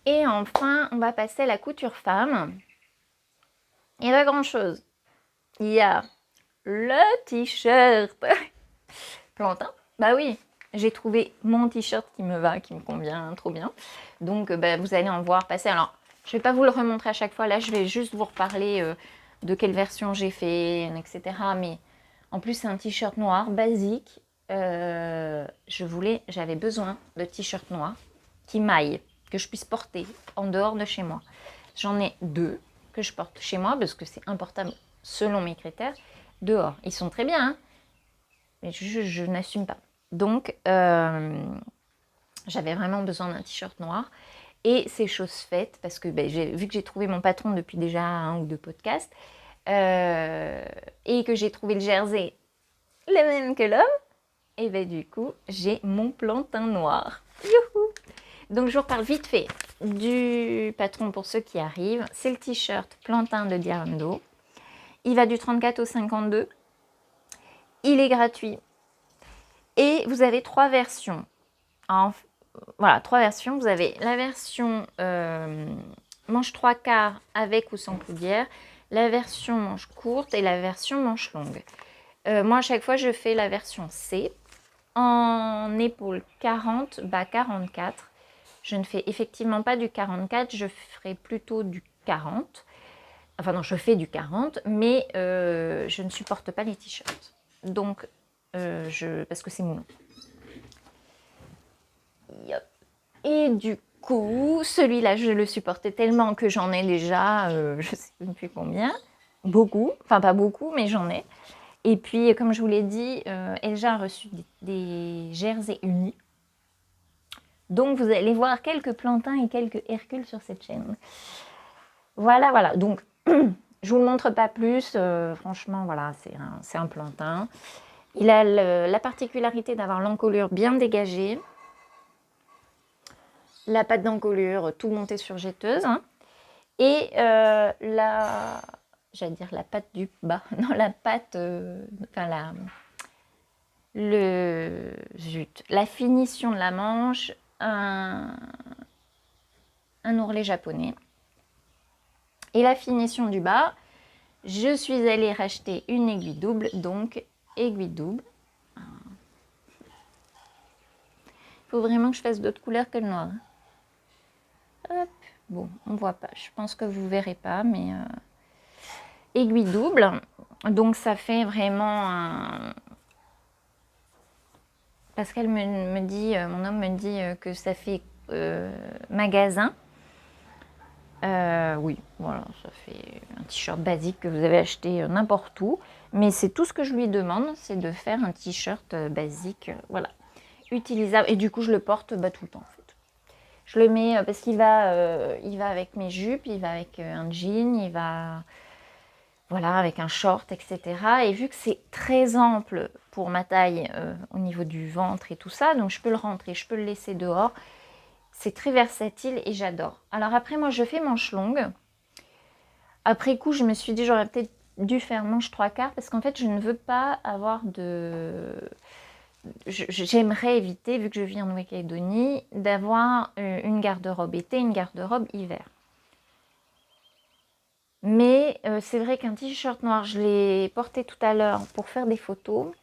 Et enfin, on va passer à la couture femme. Il n'y a pas grand-chose. Il y a le t-shirt. Plantin. Bah oui, j'ai trouvé mon t-shirt qui me va, qui me convient trop bien. Donc vous allez en voir passer. Alors, je ne vais pas vous le remontrer à chaque fois. Là, je vais juste vous reparler de quelle version j'ai fait, etc. Mais en plus, c'est un t-shirt noir, basique. J'avais besoin de t-shirt noir qui maille, que je puisse porter en dehors de chez moi. J'en ai 2 que je porte chez moi parce que c'est important selon mes critères. Dehors, ils sont très bien, hein, mais je n'assume pas. Donc, j'avais vraiment besoin d'un t-shirt noir. Et c'est chose faite parce que vu que j'ai trouvé mon patron depuis déjà 1 ou 2 podcasts et que j'ai trouvé le jersey le même que l'homme, et du coup, j'ai mon plantain noir. Youhou! Donc, je vous reparle vite fait du patron pour ceux qui arrivent. C'est le t-shirt plantain de Diarando. Il va du 34 au 52. Il est gratuit. Et vous avez 3 versions. Voilà, 3 versions. Vous avez la version manche 3/4 avec ou sans coudière, la version manche courte et la version manche longue. Moi, à chaque fois, je fais la version C. En épaule 40, bas 44. Je ne fais effectivement pas du 44, je ferai plutôt du 40. Enfin non, je fais du 40, mais je ne supporte pas les t-shirts. Donc, parce que c'est moulin. Et du coup, celui-là, je le supportais tellement que j'en ai déjà, je ne sais plus combien. Beaucoup, enfin pas beaucoup, mais j'en ai. Et puis, comme je vous l'ai dit, Elja a reçu des jerseys unis. Donc vous allez voir quelques plantains et quelques Hercules sur cette chaîne. Voilà, voilà. Donc je vous le montre pas plus. Franchement, voilà, c'est un plantain. Il a la particularité d'avoir l'encolure bien dégagée. La pâte d'encolure tout montée sur jetteuse. Hein. Et j'allais dire la pâte du bas. Non, la pâte, enfin la finition de la manche, un ourlet japonais. Et la finition du bas, je suis allée racheter une aiguille double, donc aiguille double. Il faut vraiment que je fasse d'autres couleurs que le noir. Hop. Bon, on voit pas, je pense que vous verrez pas, mais aiguille double. Donc ça fait vraiment un... Pascal me dit, mon homme me dit que ça fait magasin. Oui, voilà, ça fait un t-shirt basique que vous avez acheté n'importe où. Mais c'est tout ce que je lui demande, c'est de faire un t-shirt basique, voilà, utilisable. Et du coup, je le porte tout le temps, en fait. Je le mets parce qu'il va, il va avec mes jupes, il va avec un jean, il va... Voilà, avec un short, etc. Et vu que c'est très ample pour ma taille au niveau du ventre et tout ça, donc je peux le rentrer, je peux le laisser dehors. C'est très versatile et j'adore. Alors après, moi, je fais manche longue. Après coup, je me suis dit, j'aurais peut-être dû faire manche 3/4 parce qu'en fait, je ne veux pas avoir de... J'aimerais éviter, vu que je vis en Nouvelle-Calédonie, d'avoir une garde-robe été, une garde-robe hiver. Mais c'est vrai qu'un t-shirt noir, je l'ai porté tout à l'heure pour faire des photos.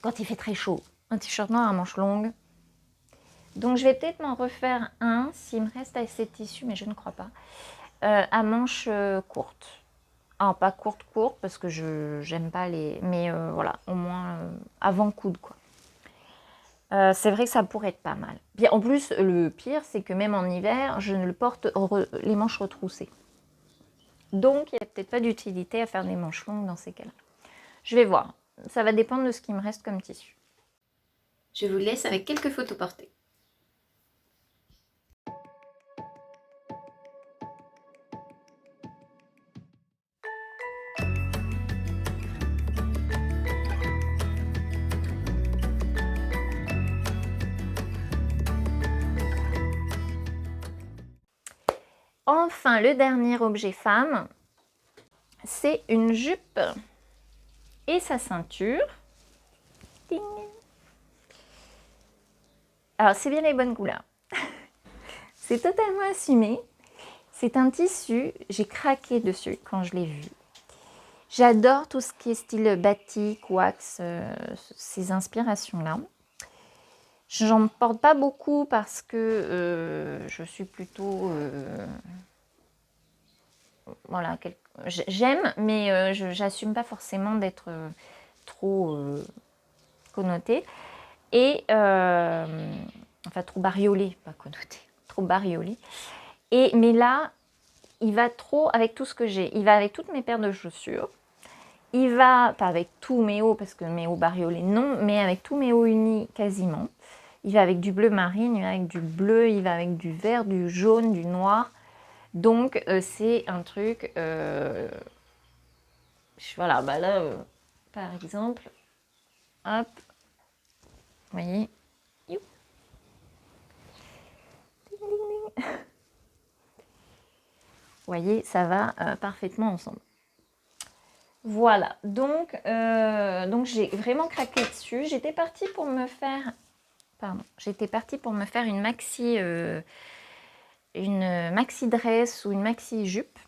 Quand il fait très chaud, un t-shirt noir à manches longues. Donc je vais peut-être m'en refaire un, s'il me reste assez de tissu, mais je ne crois pas, à manches courtes. Ah, pas courte, parce que j'aime pas les... Mais voilà, au moins avant coude, quoi. C'est vrai que ça pourrait être pas mal. Bien, en plus, le pire, c'est que même en hiver, je ne le porte les manches retroussées. Donc, il n'y a peut-être pas d'utilité à faire des manches longues dans ces cas-là. Je vais voir. Ça va dépendre de ce qui me reste comme tissu. Je vous laisse avec quelques photos portées. Enfin, le dernier objet femme, c'est une jupe et sa ceinture. Ding. Alors, c'est bien les bonnes couleurs. C'est totalement assumé. C'est un tissu, j'ai craqué dessus quand je l'ai vu. J'adore tout ce qui est style batik, wax, ces inspirations-là. J'en porte pas beaucoup parce que je suis plutôt... voilà, j'aime, mais j'assume pas forcément d'être trop connotée. Et... enfin, trop bariolée, pas connotée. Trop bariolée. Mais là, il va trop avec tout ce que j'ai. Il va avec toutes mes paires de chaussures. Il va, pas avec tous mes hauts, parce que mes hauts bariolés, non, mais avec tous mes hauts unis quasiment. Il va avec du bleu marine, il va avec du bleu, il va avec du vert, du jaune, du noir. Donc, c'est un truc... voilà, bah là, par exemple, hop, vous voyez, vous voyez, ça va parfaitement ensemble. Voilà, donc j'ai vraiment craqué dessus. J'étais partie pour me faire... Pardon, j'étais partie pour me faire une maxi dress ou une maxi jupe.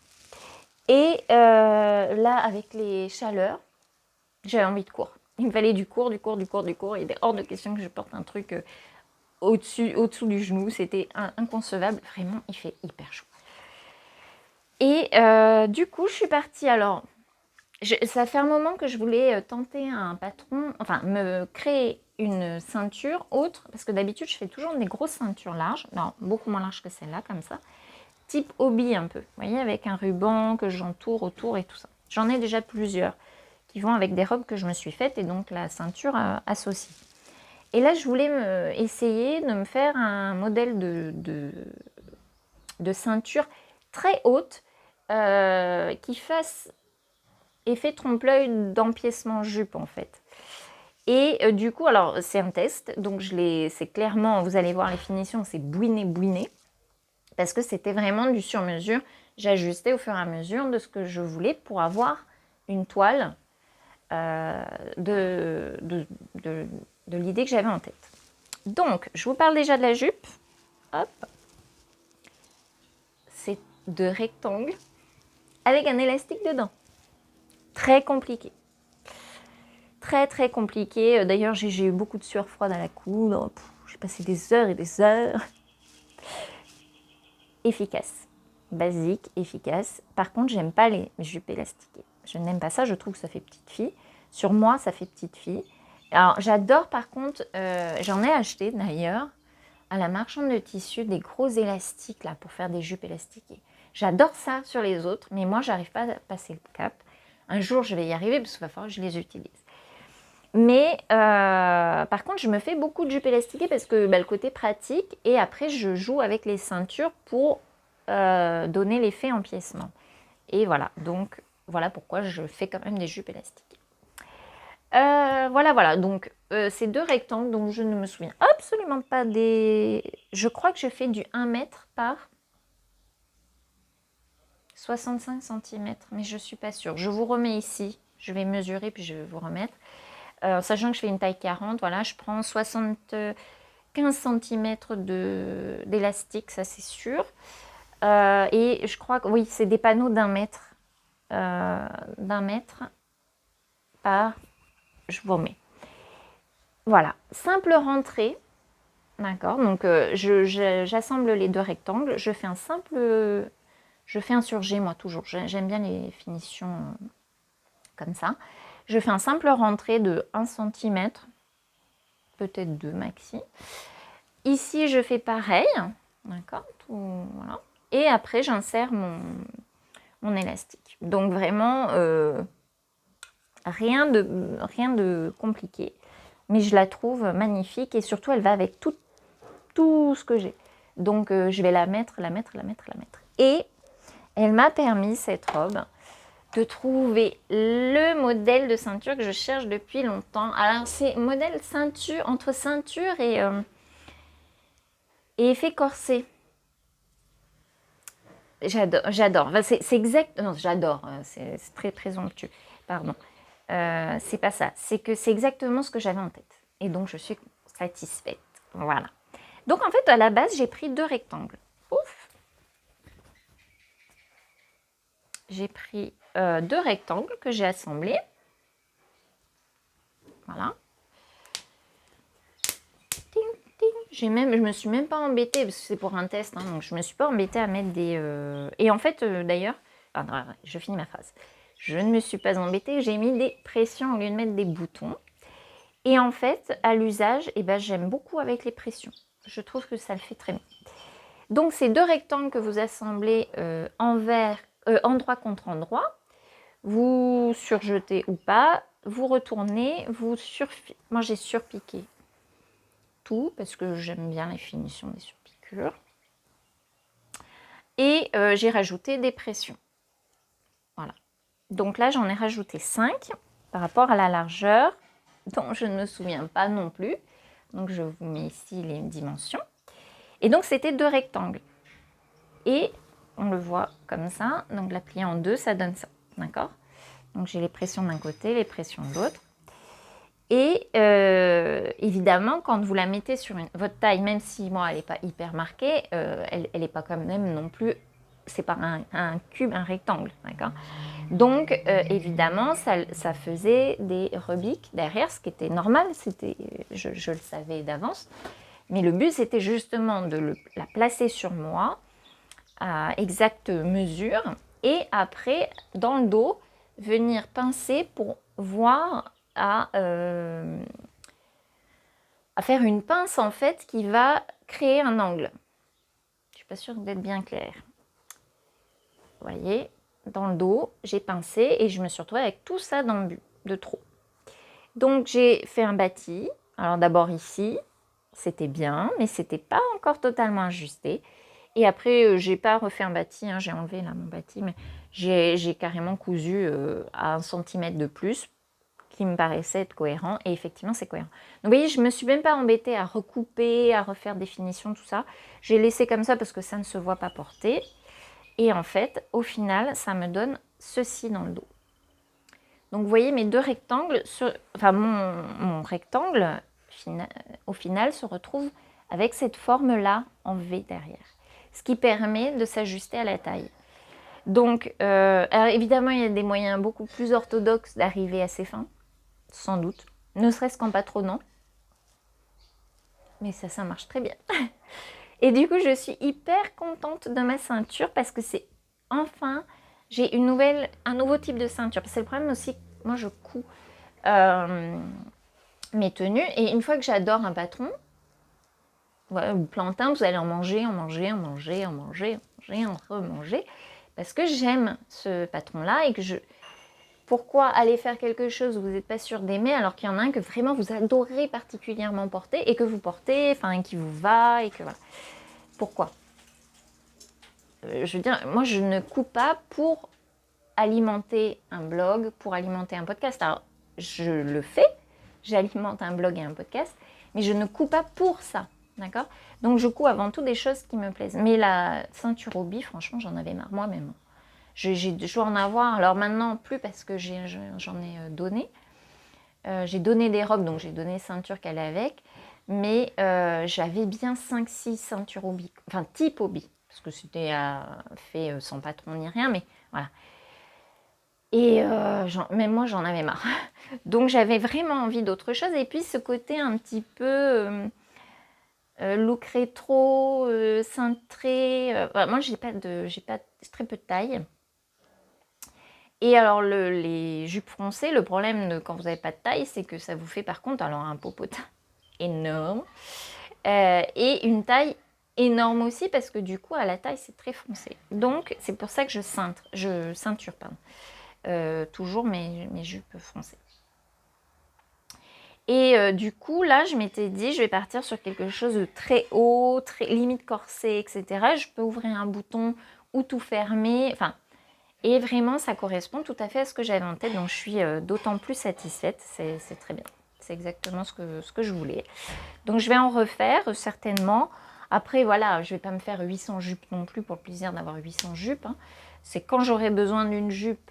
Et là, avec les chaleurs, j'avais envie de court. Il me fallait du court. Il était hors de question que je porte un truc au-dessous du genou. C'était inconcevable. Vraiment, il fait hyper chaud. Et du coup, je suis partie. Alors, ça fait un moment que je voulais tenter un patron, enfin, me créer une ceinture autre, parce que d'habitude, je fais toujours des grosses ceintures larges, non, beaucoup moins larges que celle-là, comme ça, type hobby un peu, vous voyez, avec un ruban que j'entoure autour et tout ça. J'en ai déjà plusieurs qui vont avec des robes que je me suis faites et donc la ceinture associée. Et là, je voulais essayer de me faire un modèle de ceinture très haute qui fasse effet trompe-l'œil d'empiècement jupe en fait. Et du coup, alors c'est un test, donc c'est clairement, vous allez voir les finitions, c'est bouiné, parce que c'était vraiment du sur-mesure. J'ajustais au fur et à mesure de ce que je voulais pour avoir une toile de l'idée que j'avais en tête. Donc, je vous parle déjà de la jupe. Hop. C'est de rectangle avec un élastique dedans. Très compliqué. Très compliqué. D'ailleurs, j'ai eu beaucoup de sueur froide à la coudre. J'ai passé des heures et des heures. Efficace. Basique, efficace. Par contre, j'aime pas les jupes élastiquées. Je n'aime pas ça, je trouve que ça fait petite fille. Sur moi, ça fait petite fille. Alors, j'adore par contre, j'en ai acheté d'ailleurs, à la marchande de tissu, des gros élastiques là pour faire des jupes élastiquées. J'adore ça sur les autres, mais moi, j'arrive pas à passer le cap. Un jour, je vais y arriver parce qu'il va falloir que je les utilise. Mais par contre, je me fais beaucoup de jupes élastiquées parce que le côté pratique, et après, je joue avec les ceintures pour donner l'effet empiècement. Et voilà, donc voilà pourquoi je fais quand même des jupes élastiques. Voilà, donc ces deux rectangles dont je ne me souviens absolument pas des... Je crois que je fais du 1 mètre par 65 cm, mais je ne suis pas sûre. Je vous remets ici, je vais mesurer puis je vais vous remettre. Sachant que je fais une taille 40, voilà, je prends 75 cm d'élastique, ça c'est sûr. Et je crois que oui, c'est des panneaux d'1 mètre. D'un mètre par... Je vous remets. Voilà, simple rentrée. D'accord, donc j'assemble les deux rectangles. Je fais un surjet, moi toujours. J'aime bien les finitions comme ça. Je fais un simple rentrée de 1 cm, peut-être 2 maxi. Ici, je fais pareil, d'accord, voilà. Et après, j'insère mon élastique. Donc vraiment, rien de compliqué. Mais je la trouve magnifique et surtout, elle va avec tout ce que j'ai. Donc, je vais la mettre. Et elle m'a permis, cette robe, de trouver le modèle de ceinture que je cherche depuis longtemps. Alors, c'est modèle ceinture, entre ceinture et effet corset. J'adore. Enfin, c'est exact. Non, j'adore. C'est très présomptueux. Pardon. C'est pas ça. C'est que c'est exactement ce que j'avais en tête. Et donc, je suis satisfaite. Voilà. Donc, en fait, à la base, j'ai pris 2 rectangles. Ouf. J'ai pris 2 rectangles que j'ai assemblés. Voilà. Ting, ting. Je me suis même pas embêtée, parce que c'est pour un test, hein, donc je me suis pas embêtée à mettre des... Et en fait, d'ailleurs... Ah, non, je finis ma phrase. Je ne me suis pas embêtée, j'ai mis des pressions au lieu de mettre des boutons. Et en fait, à l'usage, eh ben, j'aime beaucoup avec les pressions. Je trouve que ça le fait très bien. Donc, ces 2 rectangles que vous assemblez endroit contre endroit, vous surjetez ou pas, vous retournez, moi, j'ai surpiqué tout parce que j'aime bien les finitions des surpiqûres. Et j'ai rajouté des pressions. Voilà. Donc là, j'en ai rajouté 5 par rapport à la largeur, dont je ne me souviens pas non plus. Donc, je vous mets ici les dimensions. Et donc, c'était 2 rectangles. Et on le voit comme ça. Donc, la plier en 2, ça donne ça. D'accord? Donc, j'ai les pressions d'un côté, les pressions de l'autre. Et évidemment, quand vous la mettez sur votre taille, même si moi, elle n'est pas hyper marquée, elle n'est pas quand même non plus... C'est pas un cube, un rectangle. D'accord? Donc, évidemment, ça faisait des rebiques derrière, ce qui était normal. Je le savais d'avance. Mais le but, c'était justement de la placer sur moi à exacte mesure. Et après, dans le dos, venir pincer pour voir à faire une pince, en fait, qui va créer un angle. Je ne suis pas sûre d'être bien claire. Vous voyez, dans le dos, j'ai pincé et je me suis retrouvée avec tout ça dans le but de trop. Donc, j'ai fait un bâti Alors d'abord ici, c'était bien, mais c'était pas encore totalement ajusté. Et après, j'ai pas refait un bâti, hein, j'ai enlevé là mon bâti, mais j'ai carrément cousu à 1 centimètre de plus, qui me paraissait être cohérent. Et effectivement, c'est cohérent. Donc vous voyez, je me suis même pas embêtée à recouper, à refaire des finitions, tout ça. J'ai laissé comme ça parce que ça ne se voit pas porter. Et en fait, au final, ça me donne ceci dans le dos. Donc vous voyez, mes deux rectangles, enfin mon rectangle, au final, se retrouve avec cette forme-là en V derrière. Ce qui permet de s'ajuster à la taille. Donc, alors évidemment, il y a des moyens beaucoup plus orthodoxes d'arriver à ces fins, sans doute. Ne serait-ce qu'en patronant. Mais ça marche très bien. Et du coup, je suis hyper contente de ma ceinture parce que c'est enfin, j'ai un nouveau type de ceinture. Parce que le problème aussi, moi je couds mes tenues et une fois que j'adore un patron, ou plantain, vous allez en manger, en remanger, parce que j'aime ce patron-là et que pourquoi aller faire quelque chose où vous n'êtes pas sûr d'aimer alors qu'il y en a un que vraiment vous adorez particulièrement porter et que vous portez, enfin qui vous va et que voilà. Pourquoi je veux dire, moi je ne couds pas pour alimenter un blog, pour alimenter un podcast. Alors je le fais, j'alimente un blog et un podcast, mais je ne couds pas pour ça, d'accord? Donc je couds avant tout des choses qui me plaisent. Mais la ceinture hobby, franchement, j'en avais marre moi-même. Je dois en avoir, alors maintenant plus parce que j'en ai donné. J'ai donné des robes, donc j'ai donné ceinture qu'elle avec, mais j'avais bien 5-6 ceintures hobby, enfin type hobby, parce que c'était fait sans patron ni rien, mais voilà. Et même moi, j'en avais marre. Donc j'avais vraiment envie d'autre chose. Et puis ce côté un petit peu look rétro, cintré. Voilà, moi, j'ai très peu de taille. Et alors les jupes froncées, le problème quand vous n'avez pas de taille, c'est que ça vous fait par contre alors un popotin énorme et une taille énorme aussi parce que du coup à la taille c'est très foncé. Donc c'est pour ça que je ceinture toujours mes jupes foncées. Et du coup là je m'étais dit je vais partir sur quelque chose de très haut, très limite corset, etc. Je peux ouvrir un bouton ou tout fermer, enfin. Et vraiment, ça correspond tout à fait à ce que j'avais en tête. Donc, je suis d'autant plus satisfaite. C'est très bien. C'est exactement ce que je voulais. Donc, je vais en refaire certainement. Après, voilà, je ne vais pas me faire 800 jupes non plus pour le plaisir d'avoir 800 jupes. Hein. C'est quand j'aurai besoin d'une jupe,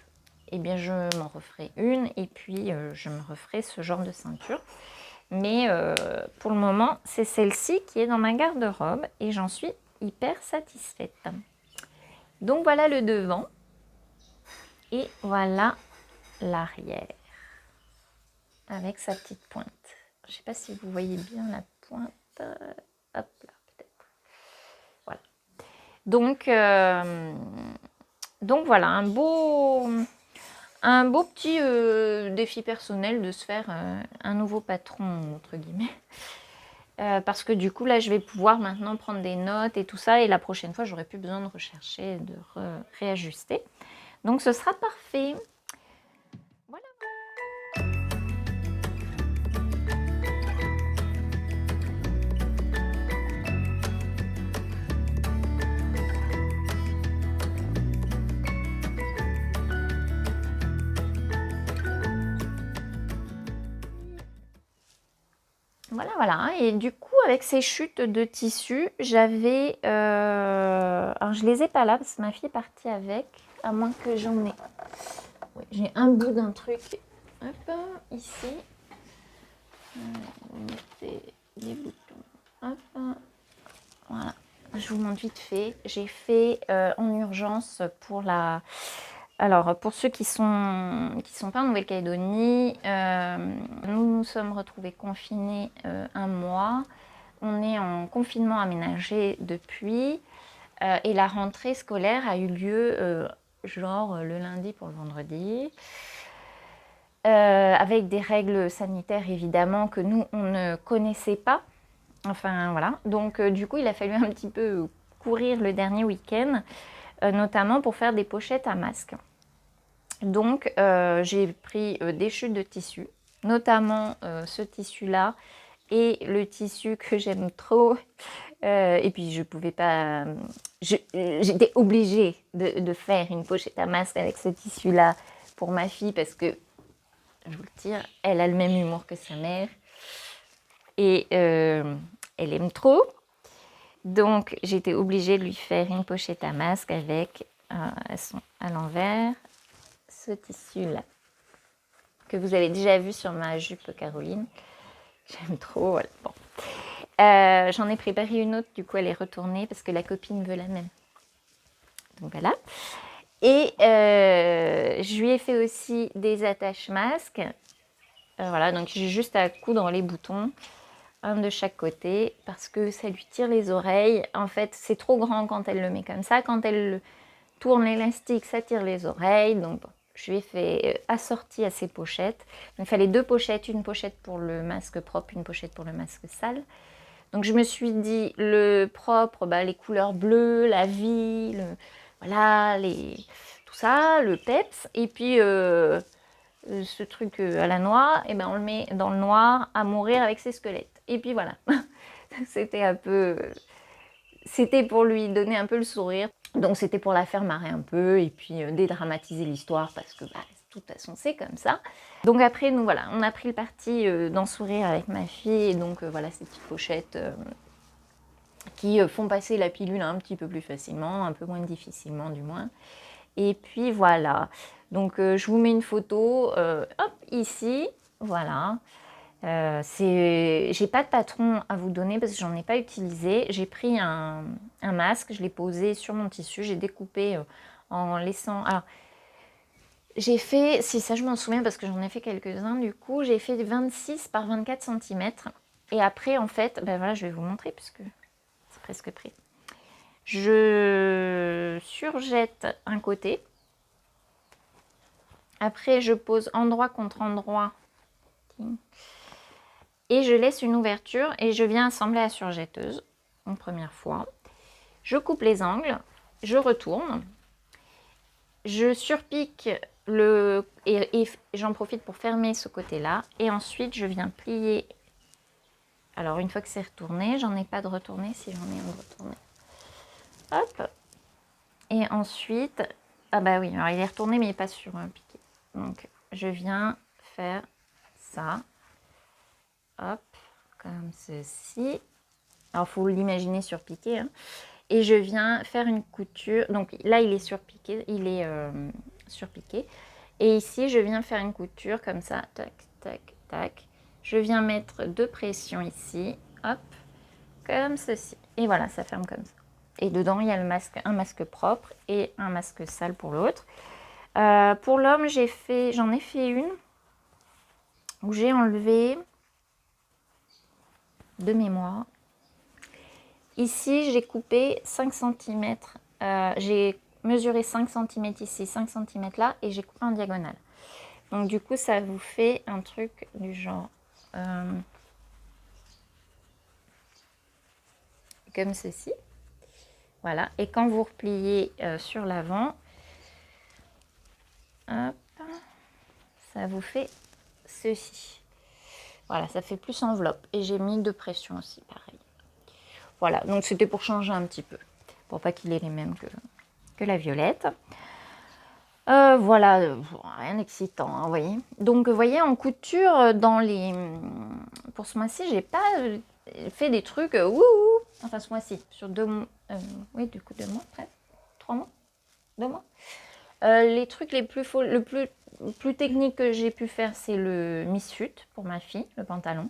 eh bien, je m'en referai une. Et puis, je me referai ce genre de ceinture. Mais pour le moment, c'est celle-ci qui est dans ma garde-robe. Et j'en suis hyper satisfaite. Donc, voilà le devant. Et voilà l'arrière avec sa petite pointe. Je ne sais pas si vous voyez bien la pointe. Hop là, peut-être. Voilà. Donc voilà, un beau petit défi personnel de se faire un nouveau patron, entre guillemets. Parce que du coup, là, je vais pouvoir maintenant prendre des notes et tout ça. Et la prochaine fois, j'aurai plus besoin de rechercher, de réajuster. Donc, ce sera parfait. Voilà. Voilà. Et du coup, avec ces chutes de tissu, j'avais... alors, je les ai pas là parce que ma fille est partie avec, à moins que j'en ai... Oui, j'ai un bout d'un truc. Hop, ici. Vous mettez les boutons. Hop, voilà. Je vous montre vite fait. J'ai fait en urgence pour la... Alors, pour ceux qui sont pas en Nouvelle-Calédonie, nous nous sommes retrouvés confinés un mois. On est en confinement aménagé depuis. Et la rentrée scolaire a eu lieu genre le lundi pour le vendredi. Avec des règles sanitaires évidemment que nous, on ne connaissait pas. Enfin, voilà. Donc, du coup, il a fallu un petit peu courir le dernier week-end, notamment pour faire des pochettes à masques. Donc, j'ai pris des chutes de tissu, notamment ce tissu-là et le tissu que j'aime trop. Et puis je pouvais pas, j'étais obligée de faire une pochette à masque avec ce tissu-là pour ma fille parce que, je vous le tire, elle a le même humour que sa mère et elle aime trop. Donc j'étais obligée de lui faire une pochette à masque avec, elles sont à l'envers, ce tissu-là que vous avez déjà vu sur ma jupe Caroline. J'aime trop, voilà. Bon. J'en ai préparé une autre, du coup elle est retournée parce que la copine veut la même. Donc voilà. Et je lui ai fait aussi des attaches masques. Voilà, donc j'ai juste à coudre les boutons, un de chaque côté, parce que ça lui tire les oreilles. En fait, c'est trop grand quand elle le met comme ça. Quand elle tourne l'élastique, ça tire les oreilles. Donc bon, je lui ai fait assorti à ces pochettes. Donc il fallait 2 pochettes, une pochette pour le masque propre, une pochette pour le masque sale. Donc je me suis dit, le propre, bah, les couleurs bleues, la vie, voilà, tout ça, le peps. Et puis ce truc à la noix, et ben on le met dans le noir à mourir avec ses squelettes. Et puis voilà, c'était un peu, c'était pour lui donner un peu le sourire. Donc c'était pour la faire marrer un peu et puis dédramatiser l'histoire parce que bah, de toute façon c'est comme ça. Donc après nous voilà, on a pris le parti d'en sourire avec ma fille et donc voilà ces petites pochettes qui font passer la pilule un petit peu plus facilement, un peu moins difficilement du moins. Et puis voilà, donc je vous mets une photo, hop, ici, voilà. J'ai pas de patron à vous donner parce que j'en ai pas utilisé. J'ai pris un masque, je l'ai posé sur mon tissu, j'ai découpé en laissant... Alors, j'ai fait, si ça je m'en souviens parce que j'en ai fait quelques-uns du coup, j'ai fait 26 par 24 cm. Et après en fait, ben voilà, je vais vous montrer puisque c'est presque pris. Je surjette un côté. Après, je pose endroit contre endroit. Et je laisse une ouverture et je viens assembler la surjetteuse une première fois. Je coupe les angles, je retourne. Je surpique et j'en profite pour fermer ce côté-là. Et ensuite, je viens plier. Alors, une fois que c'est retourné, j'en ai pas de retourné si j'en ai un de retourné. Hop. Et ensuite, ah bah oui, alors il est retourné mais il n'est pas sur un piqué. Donc je viens faire ça. Hop, comme ceci. Alors il faut l'imaginer surpiqué. Hein. Et je viens faire une couture. Donc là il est surpiqué, surpiqué. Et ici je viens faire une couture comme ça. Tac, tac, tac. Je viens mettre 2 pressions ici. Hop, comme ceci. Et voilà, ça ferme comme ça. Et dedans, il y a le masque, un masque propre et un masque sale pour l'autre. Pour l'homme, j'en ai fait une où j'ai enlevé de mémoire. Ici, j'ai coupé 5 cm. J'ai mesuré 5 cm ici, 5 cm là, et j'ai coupé en diagonale. Donc du coup, ça vous fait un truc du genre... comme ceci. Voilà, et quand vous repliez sur l'avant, hop, ça vous fait ceci. Voilà, ça fait plus enveloppe. Et j'ai mis 2 pressions aussi, pareil. Voilà, donc c'était pour changer un petit peu, pour pas qu'il ait les mêmes que la violette. Voilà, rien d'excitant, hein, vous voyez. Donc, vous voyez, en couture, pour ce mois-ci, j'ai pas fait des trucs, wouhou. Enfin, ce mois-ci, sur 2 mois, oui, du coup, 2 mois, presque, 3 mois, 2 mois. Les trucs le plus technique que j'ai pu faire, c'est le misfit pour ma fille, le pantalon.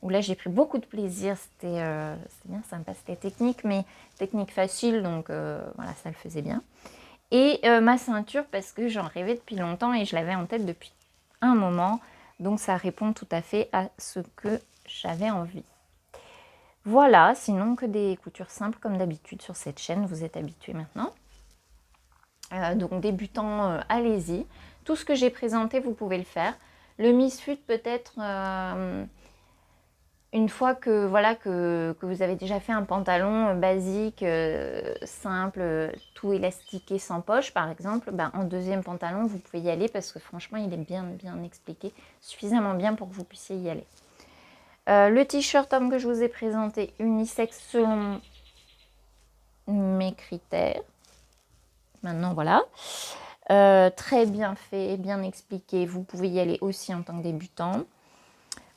Où là, j'ai pris beaucoup de plaisir, c'était bien sympa, c'était technique, mais technique facile, donc voilà, ça le faisait bien. Et ma ceinture, parce que j'en rêvais depuis longtemps et je l'avais en tête depuis un moment. Donc ça répond tout à fait à ce que j'avais envie. Voilà, sinon que des coutures simples comme d'habitude sur cette chaîne, vous êtes habitués maintenant. Donc débutant, allez-y. Tout ce que j'ai présenté, vous pouvez le faire. Le misfit peut-être... une fois que, voilà, que vous avez déjà fait un pantalon basique, simple, tout élastiqué sans poche par exemple, ben, en deuxième pantalon vous pouvez y aller parce que franchement il est bien expliqué, suffisamment bien pour que vous puissiez y aller. Le t-shirt homme que je vous ai présenté, unisexe selon mes critères. Maintenant, voilà. Très bien fait, bien expliqué. Vous pouvez y aller aussi en tant que débutant.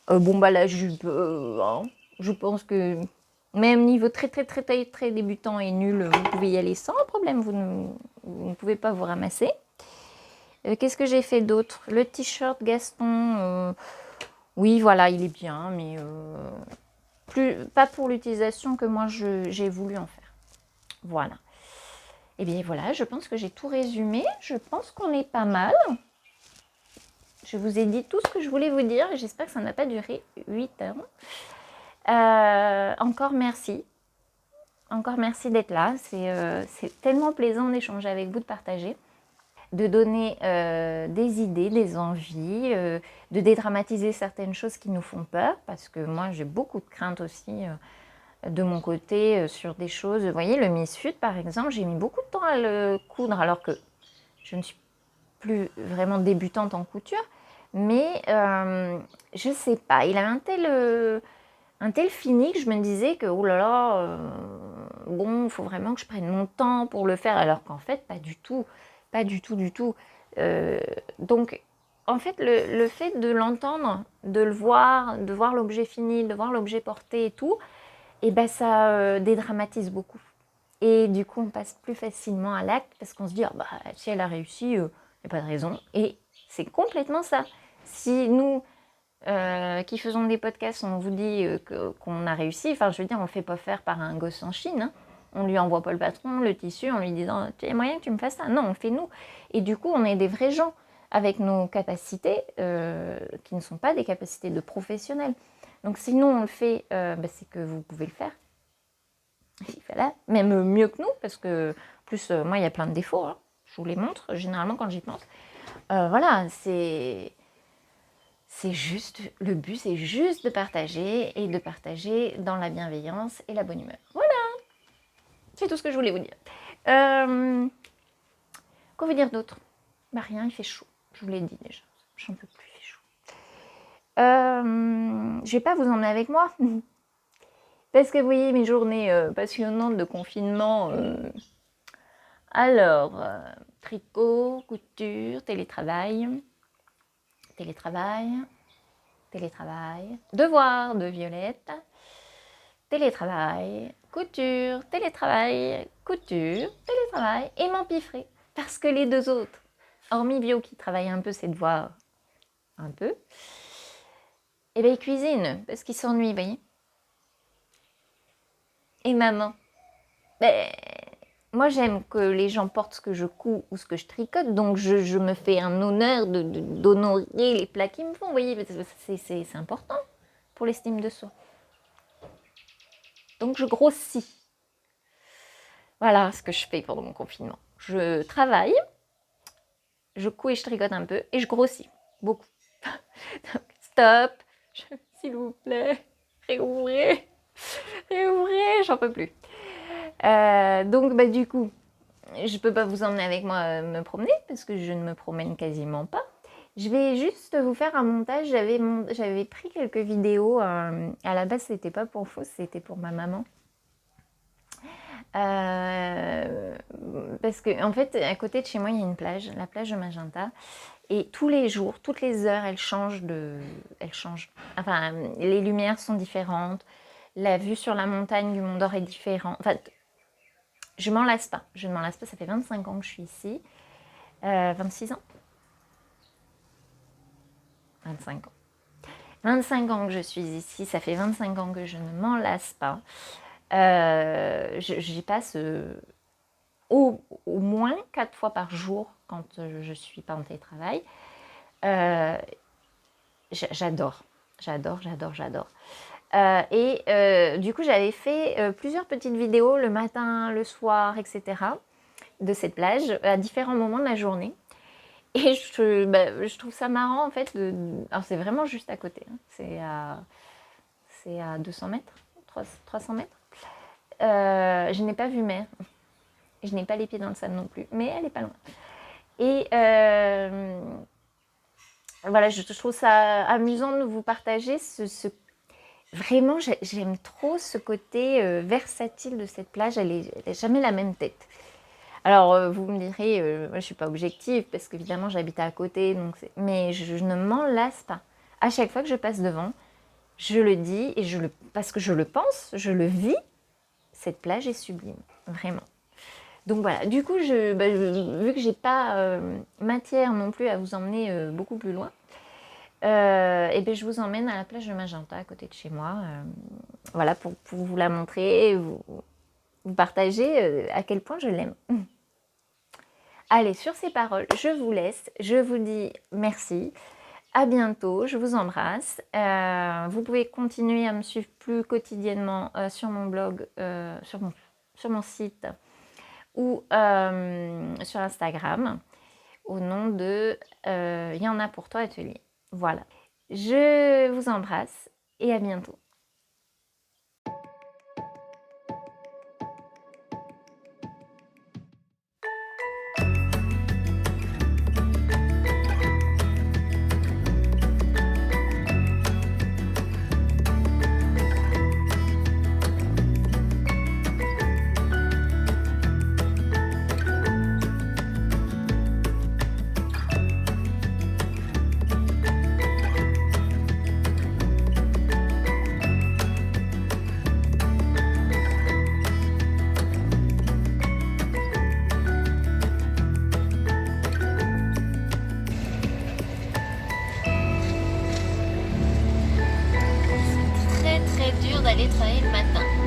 Bon, bah la jupe, hein, je pense que même niveau très débutant et nul, vous pouvez y aller sans problème. Vous ne pouvez pas vous ramasser. Qu'est-ce que j'ai fait d'autre? Le t-shirt Gaston, oui, voilà, il est bien, mais pas pour l'utilisation que moi j'ai voulu en faire. Voilà. Et bien voilà, je pense que j'ai tout résumé. Je pense qu'on est pas mal. Je vous ai dit tout ce que je voulais vous dire. J'espère que ça n'a pas duré 8 heures. Encore merci. Encore merci d'être là. C'est tellement plaisant d'échanger avec vous, de partager, de donner des idées, des envies, de dédramatiser certaines choses qui nous font peur. Parce que moi, j'ai beaucoup de craintes aussi de mon côté sur des choses. Vous voyez, le misfit, par exemple, j'ai mis beaucoup de temps à le coudre alors que je ne suis plus vraiment débutante en couture. Mais je sais pas, il avait un tel fini que je me disais que oh là là, bon, il faut vraiment que je prenne mon temps pour le faire, alors qu'en fait, pas du tout, pas du tout, du tout. Donc, en fait, le fait de l'entendre, de le voir, de voir l'objet fini, de voir l'objet porté et tout, et ben ça dédramatise beaucoup. Et du coup, on passe plus facilement à l'acte parce qu'on se dit, ah bah, si elle a réussi, il n'y a pas de raison. Et c'est complètement ça. Si nous, qui faisons des podcasts, on vous dit qu'on a réussi, enfin, je veux dire, on ne le fait pas faire par un gosse en Chine. Hein. On lui envoie pas le patron, le tissu, en lui disant, tu as moyen que tu me fasses ça. Non, on le fait nous. Et du coup, on est des vrais gens avec nos capacités qui ne sont pas des capacités de professionnels. Donc, si nous, on le fait, bah, c'est que vous pouvez le faire. Voilà. Même mieux que nous, parce que, en plus, moi, il y a plein de défauts. Hein. Je vous les montre, généralement, quand j'y pense. Voilà, c'est juste, le but, c'est juste de partager, et de partager dans la bienveillance et la bonne humeur. Voilà, c'est tout ce que je voulais vous dire. Quoi vous dire d'autre? Bah rien, il fait chaud, je vous l'ai dit déjà, j'en peux plus, il fait chaud. Je vais pas vous emmener avec moi, parce que vous voyez mes journées passionnantes de confinement. Alors, tricot, couture, télétravail, devoir de Violette, télétravail, couture, télétravail, et m'empiffrer. Parce que les deux autres, hormis Bio qui travaille un peu ses devoirs, un peu, et bien ils cuisinent, parce qu'ils s'ennuient, vous voyez. Et maman, ben, moi j'aime que les gens portent ce que je couds ou ce que je tricote, donc je me fais un honneur d'honorer les plats qu'ils me font, vous voyez, c'est important pour l'estime de soi. Donc je grossis. Voilà ce que je fais pendant mon confinement. Je travaille, je couds et je tricote un peu, et je grossis, beaucoup. Donc, stop, s'il vous plaît, réouvrez, j'en peux plus. Donc bah, du coup, je peux pas vous emmener avec moi me promener, parce que je ne me promène quasiment pas. Je vais juste vous faire un montage. J'avais pris quelques vidéos. À la base, c'était pas pour Fausse, c'était pour ma maman. Parce que en fait, à côté de chez moi, il y a une plage, la plage de Magenta. Et tous les jours, toutes les heures, elle change. Enfin, les lumières sont différentes. La vue sur la montagne du Mont d'Or est différente. Enfin, je m'en lasse pas. Je ne m'en lasse pas. Ça fait 25 ans que je suis ici. 26 ans 25 ans. 25 ans que je suis ici. Ça fait 25 ans que je ne m'en lasse pas. J'y passe au moins 4 fois par jour quand je suis pas en télétravail. J'adore. Du coup, j'avais fait plusieurs petites vidéos le matin, le soir, etc. de cette plage à différents moments de la journée. Et je trouve ça marrant en fait. Alors c'est vraiment juste à côté. Hein. C'est à 200 mètres, 300 mètres. Je n'ai pas vu mer. Je n'ai pas les pieds dans le sable non plus, mais elle est pas loin. Et voilà, je trouve ça amusant de vous partager Vraiment, j'aime trop ce côté versatile de cette plage. Elle est jamais la même tête. Alors, vous me direz, moi, je ne suis pas objective parce qu'évidemment, j'habite à côté, donc mais je ne m'en lasse pas. À chaque fois que je passe devant, je le dis et parce que je le pense, je le vis. Cette plage est sublime, vraiment. Donc voilà, du coup, vu que j'ai pas matière non plus à vous emmener beaucoup plus loin, et bien je vous emmène à la plage de Magenta à côté de chez moi. Voilà, pour vous la montrer et vous partager à quel point je l'aime. Allez, sur ces paroles, je vous laisse. Je vous dis merci. À bientôt, je vous embrasse. Vous pouvez continuer à me suivre plus quotidiennement sur mon blog, sur mon site ou sur Instagram au nom de Il y en a pour toi atelier. Voilà. Je vous embrasse et à bientôt. Très dur d'aller travailler le matin.